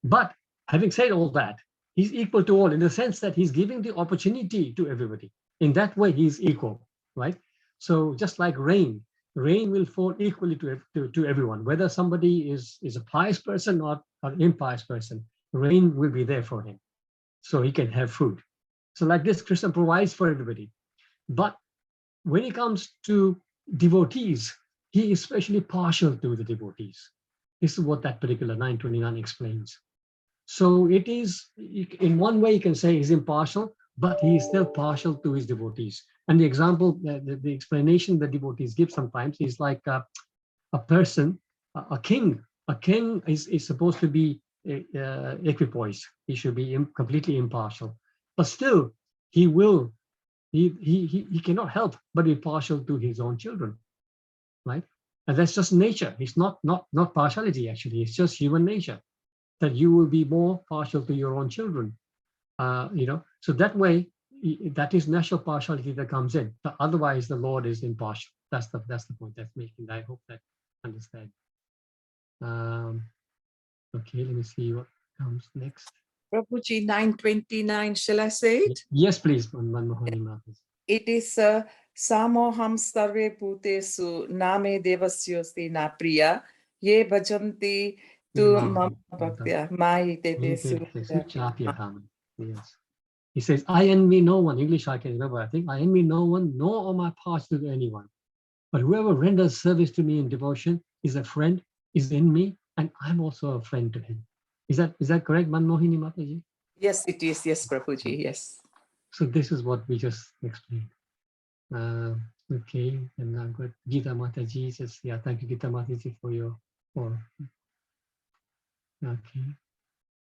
But having said all that, he's equal to all in the sense that he's giving the opportunity to everybody. In that way, he's equal, right? So just like rain will fall equally to everyone, whether somebody is a pious person or an impious person, rain will be there for him. so he can have food. So like this, Krishna provides for everybody. But when it comes to devotees, he is especially partial to the devotees. This is what that particular 929 explains. So it is, in one way you can say he's impartial, but he is still partial to his devotees. And the example, the explanation that devotees give sometimes is like a person, a king. A king is supposed to be equipoise. He should be completely impartial. But still, he cannot help but be partial to his own children, right? And that's just nature. It's not partiality, actually. It's just human nature, that you will be more partial to your own children. So that way, that is natural partiality that comes in. But otherwise, the Lord is impartial. That's the point that's making. I hope that understand. Okay, let me see what comes next. Prabhuji, 929, shall I say it? Yes, please, Manmohani Mataji. It is Samoham Sarve Bhutesu Name Devasyosti Na Priya Ye Bhajanti Tu Mam Bhaktya Mai Dedesu. Yes. He says, I envy no one. English I can remember, I think. I envy no one, nor am I partial to anyone. But whoever renders service to me in devotion is a friend, is in me, and I'm also a friend to him. Is that correct, Manmohini Mataji? Yes, it is. Yes, Prabhuji. Yes. So this is what we just explained. Okay, and I've got Gita Mataji says, yeah, thank you, Gita Mataji, for your. Okay.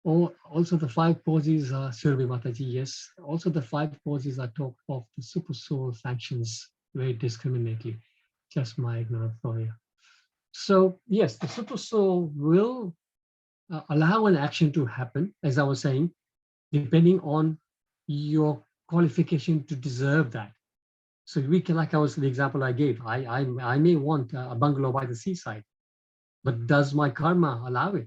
Also the 5 poses are Surabhi Mataji, yes. Also the 5 poses are talk of the super soul sanctions very discriminately. Just my ignorance for you. So yes, the super soul will allow an action to happen, as I was saying, depending on your qualification to deserve that. So we can, like the example I gave, I may want a bungalow by the seaside, but does my karma allow it?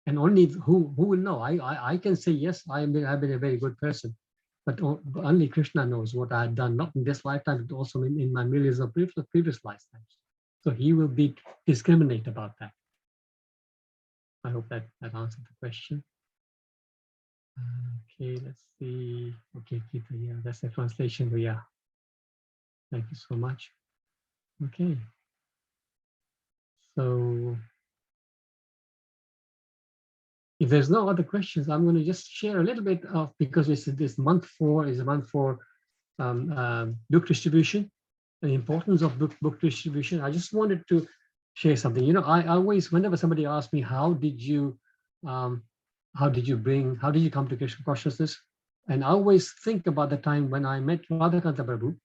And only who will know? I can say yes, I've been a very good person, but only Krishna knows what I had done, not in this lifetime, but also in my millions of previous lifetimes. So he will be discriminate about that. I hope that answered the question. Okay, let's see. Okay, Gita, yeah, that's the translation. Yeah, thank you so much. Okay, so if there's no other questions, I'm going to just share a little bit of, because this month 4 is a month for book distribution, the importance of book distribution. I just wanted to share something. You know, I always, whenever somebody asks me, how did you come to Krishna consciousness? And I always think about the time when I met Radhakanta Prabhu.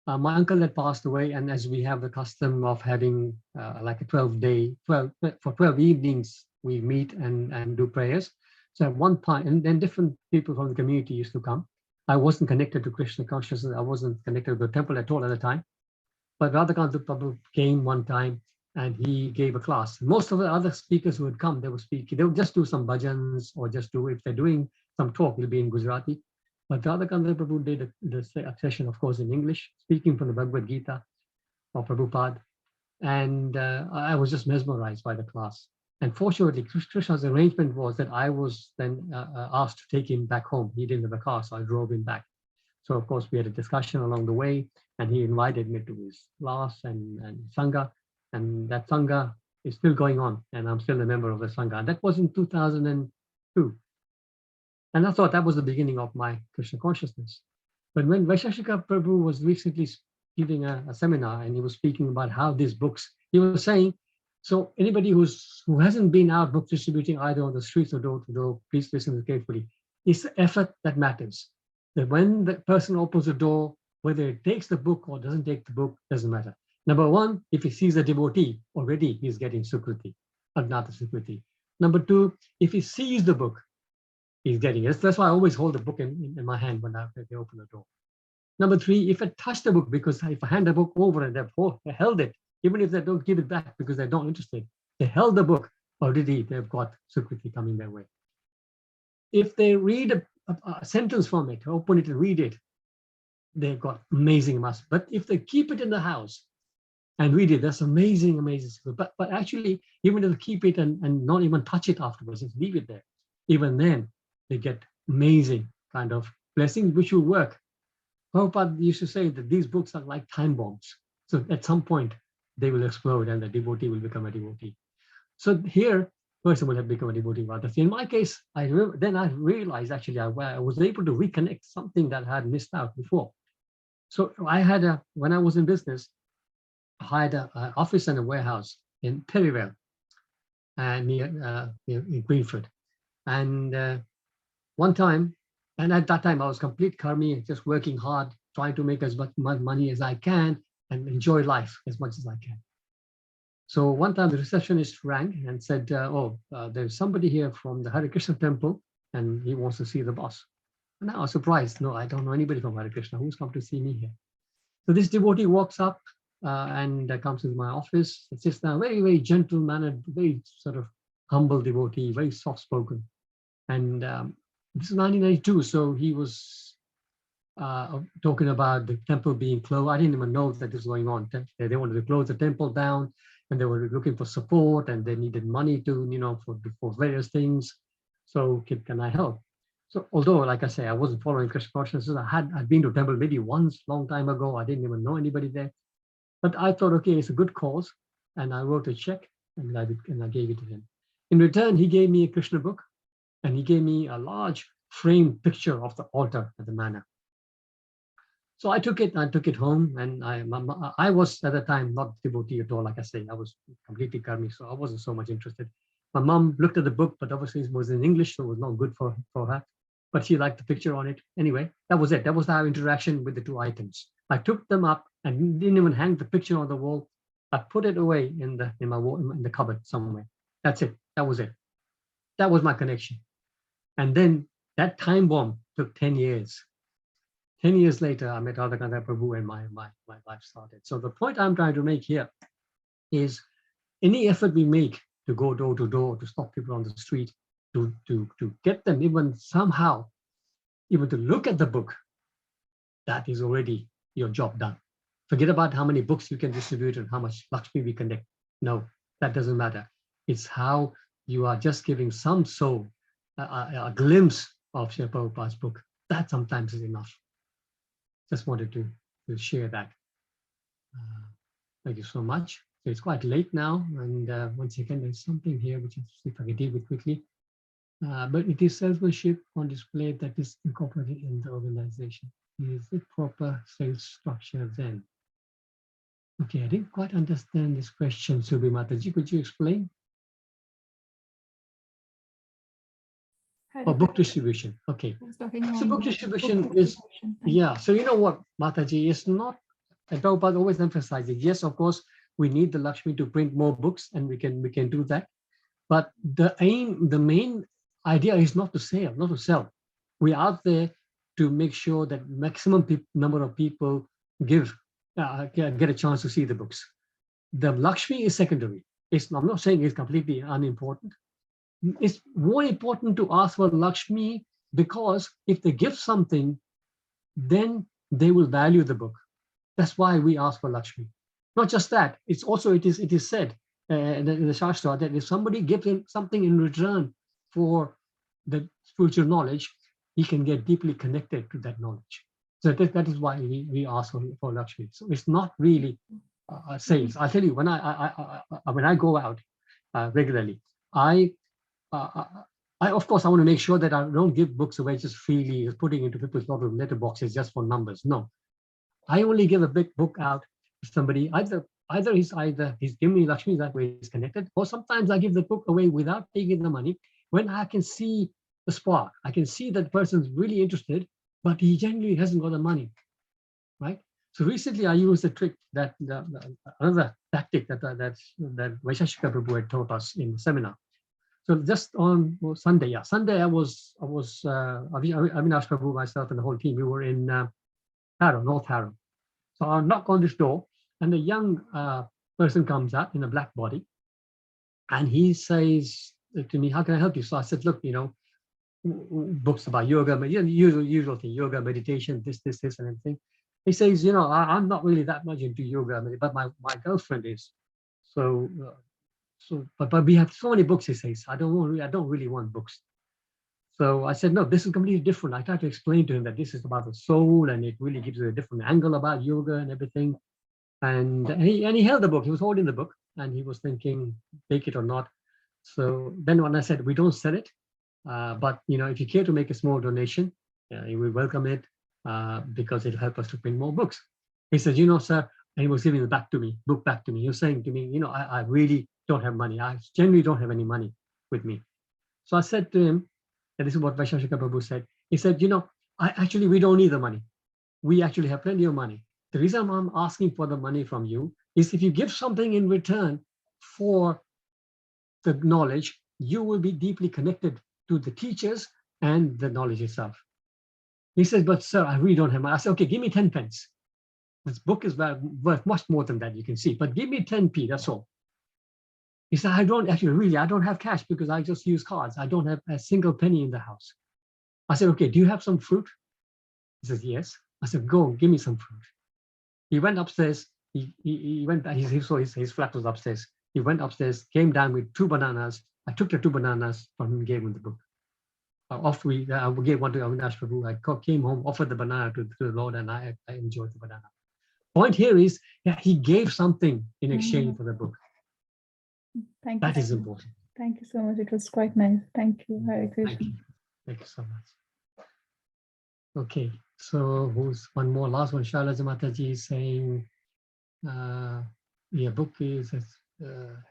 My uncle had passed away, and as we have the custom of having like a 12 evenings, we meet and do prayers. So at one time, and then different people from the community used to come. I wasn't connected to Krishna consciousness. I wasn't connected to the temple at all at the time. But Radhakanta Prabhu came one time and he gave a class. Most of the other speakers who would come, they would speak. They would just do some bhajans or just do, if they're doing some talk, it'll be in Gujarati. But Radhakanta Prabhu did a session, of course, in English, speaking from the Bhagavad Gita or Prabhupada. And I was just mesmerized by the class. And fortunately, Krishna's arrangement was that I was then asked to take him back home. He didn't have a car, so I drove him back. So of course we had a discussion along the way, and he invited me to his class and Sangha, and that Sangha is still going on, and I'm still a member of the Sangha. And that was in 2002. And I thought that was the beginning of my Krishna consciousness. But when Vaisheshika Prabhu was recently giving a seminar, and he was speaking about how these books, he was saying, so anybody who hasn't been out book distributing either on the streets or door to door, please listen carefully. It's the effort that matters. That when the person opens the door, whether it takes the book or doesn't take the book, doesn't matter. Number one, if he sees a devotee, already he's getting sukriti, another sukriti. Number two, if he sees the book, he's getting it. That's why I always hold the book in my hand when they open the door. Number three, if I touch the book, because if I hand the book over and they held it, even if they don't give it back because they're not interested, they held the book, already they've got sukriti coming their way. If they read a sentence from it, open it and read it, they've got amazing mass. But if they keep it in the house and read it, that's amazing. But actually, even if they keep it and not even touch it afterwards, just leave it there, even then, they get amazing kind of blessing, which will work. Prabhupada used to say that these books are like time bombs. So at some point, they will explode and the devotee will become a devotee. So here, person will have become a devotee. In my case, then I realized actually I was able to reconnect something that I had missed out before. So I had when I was in business, I had an office and a warehouse in Perivale, near in Greenford. And one time, and at that time I was complete karmi, just working hard, trying to make as much money as I can and enjoy life as much as I can. So one time the receptionist rang and said, there's somebody here from the Hare Krishna temple and he wants to see the boss. And I was surprised. No, I don't know anybody from Hare Krishna. Who's come to see me here? So this devotee walks up and comes into my office. It's just a very, very gentle mannered, very sort of humble devotee, very soft spoken. And this is 1992, so he was talking about the temple being closed. I didn't even know that this was going on. They wanted to close the temple down, and they were looking for support, and they needed money to, for various things. So can I help? So although, like I say, I wasn't following Krishna consciousness, I'd been to temple maybe once, long time ago. I didn't even know anybody there, but I thought, okay, it's a good cause, and I wrote a check and I gave it to him. In return, he gave me a Krishna book, and he gave me a large framed picture of the altar at the manor. So I took it home, and I was at the time not devotee at all. Like I say, I was completely karmi, so I wasn't so much interested. My mom looked at the book, but obviously it was in English, so it was not good for her. But she liked the picture on it. Anyway, that was it. That was our interaction with the two items. I took them up and didn't even hang the picture on the wall. I put it away in the cupboard somewhere. That's it. That was it. That was my connection. And then that time bomb took 10 years. 10 years later, I met Radhakanta Prabhu and my life started. So the point I'm trying to make here is any effort we make to go door to door, to stop people on the street, to get them even somehow, even to look at the book, that is already your job done. Forget about how many books you can distribute and how much Lakshmi we connect. No, that doesn't matter. It's how you are just giving some soul a glimpse of Srila Prabhupada's book. That sometimes is enough. Just wanted to share that. Thank you so much. So it's quite late now, and once again, there's something here which I'll see if I can deal with quickly. But it is self-worship on display that is incorporated in the organization. Is it proper sales structure then? Okay, I didn't quite understand this question, Subhi Mataji. Could you explain? Oh, book distribution. Okay. So book distribution is, yeah. So you know what, Mataji, is not, and Prabhupada always emphasizes, yes, of course, we need the Lakshmi to print more books, and we can do that. But the main idea is not to sell. We're out there to make sure that maximum number of people get a chance to see the books. The Lakshmi is secondary. I'm not saying it's completely unimportant. It's more important to ask for Lakshmi, because if they give something, then they will value the book. That's why we ask for Lakshmi. Not just that, it is said in the Shastra that if somebody gives him something in return for the spiritual knowledge, he can get deeply connected to that knowledge. So that is why we ask for Lakshmi. So it's not really sales. I'll tell you, when I go out regularly, I of course I want to make sure that I don't give books away just freely, putting into people's letterboxes just for numbers. No, I only give a big book out to somebody. Either he's giving me Lakshmi, that way he's connected, or sometimes I give the book away without taking the money, when I can see the spark. I can see that person's really interested, but he generally hasn't got the money, right? So recently I used a trick that another tactic that Vaishashika Prabhu had taught us in the seminar. So just on Sunday, Sunday I was Avinash Prabhu, myself, and the whole team. We were in North Harrow. So I knock on this door, and a young person comes out in a black body, and he says to me, "How can I help you?" So I said, "Look, books about yoga, usual thing, yoga, meditation, this, and everything." He says, "I'm not really that much into yoga, but my girlfriend is. But we have so many books," he says. I don't really want books. So I said, no, this is completely different. I tried to explain to him that this is about the soul and it really gives you a different angle about yoga and everything. And he held the book. He was holding the book and he was thinking, take it or not. So then when I said, we don't sell it, but if you care to make a small donation, we welcome it because it'll help us to print more books. He said, sir, and he was giving the book back to me. He was saying to me, I really don't have money. I generally don't have any money with me. So I said to him, and this is what Vaishnav Prabhu said. He said, we don't need the money. We actually have plenty of money. The reason I'm asking for the money from you is if you give something in return for the knowledge, you will be deeply connected to the teachers and the knowledge itself. He says, but sir, I really don't have money. I said, okay, give me 10 pence. This book is worth much more than that, you can see, but give me 10p, that's all. He said, I don't have cash because I just use cards. I don't have a single penny in the house. I said, okay, do you have some fruit? He says, yes. I said, go, give me some fruit. He went upstairs. He went back. His flat was upstairs. He went upstairs, came down with 2 bananas. I took the 2 bananas from him and gave him the book. I gave one to Avinash Prabhu. I came home, offered the banana to the Lord, and I enjoyed the banana. Point here is that he gave something in exchange for the book. Thank That you. is important. Thank you so much. It was quite nice. Thank you. Hare Krishna. Thank you. Thank you so much. Okay, so who's one more? Last one, Shalaja Mataji is saying, book is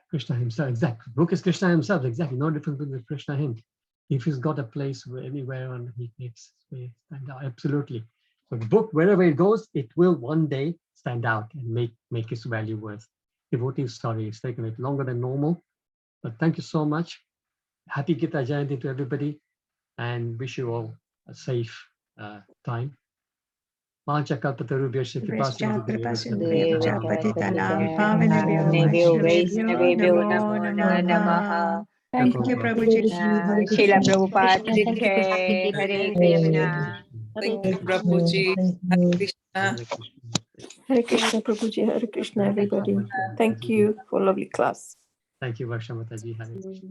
Krishna himself. Exactly. Book is Krishna himself. Exactly. No difference with Krishna him. If he's got a place anywhere and he makes space stand out. Absolutely. So the book, wherever it goes, it will one day stand out and make its value worth. Devotee, sorry, it's taken it longer than normal. But thank you so much. Happy Gita Jayanti to everybody and wish you all a safe time. Manchakalpatarubhyasya Namo. Thank you, Prabhuji. Srila Prabhupada ki jai. Hare Krishna. Thank you, Prabhuji. Hare Krishna. Hare Krishna, Prabhuji. Hare Krishna, everybody. Thank you for lovely class. Thank you, Varshamataji. Hare Krishna.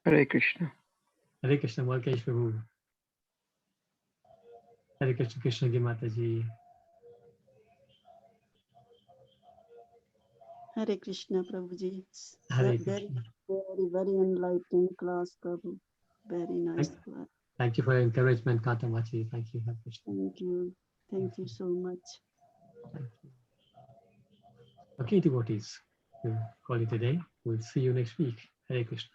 Hare Krishna. Hare Krishna, Malkesh Prabhu. Hare Krishna, Krishna Ki Mataji. Hare Krishna, Prabhuji. It's Hare very, Krishna. very enlightening class, Prabhu. Very nice class. Thank you for your encouragement, Kantamachi. Thank you, Hare Krishna. Thank you. Thank you so much. Thank you. Okay, devotees, we'll call it a day. We'll see you next week. Hare Krishna.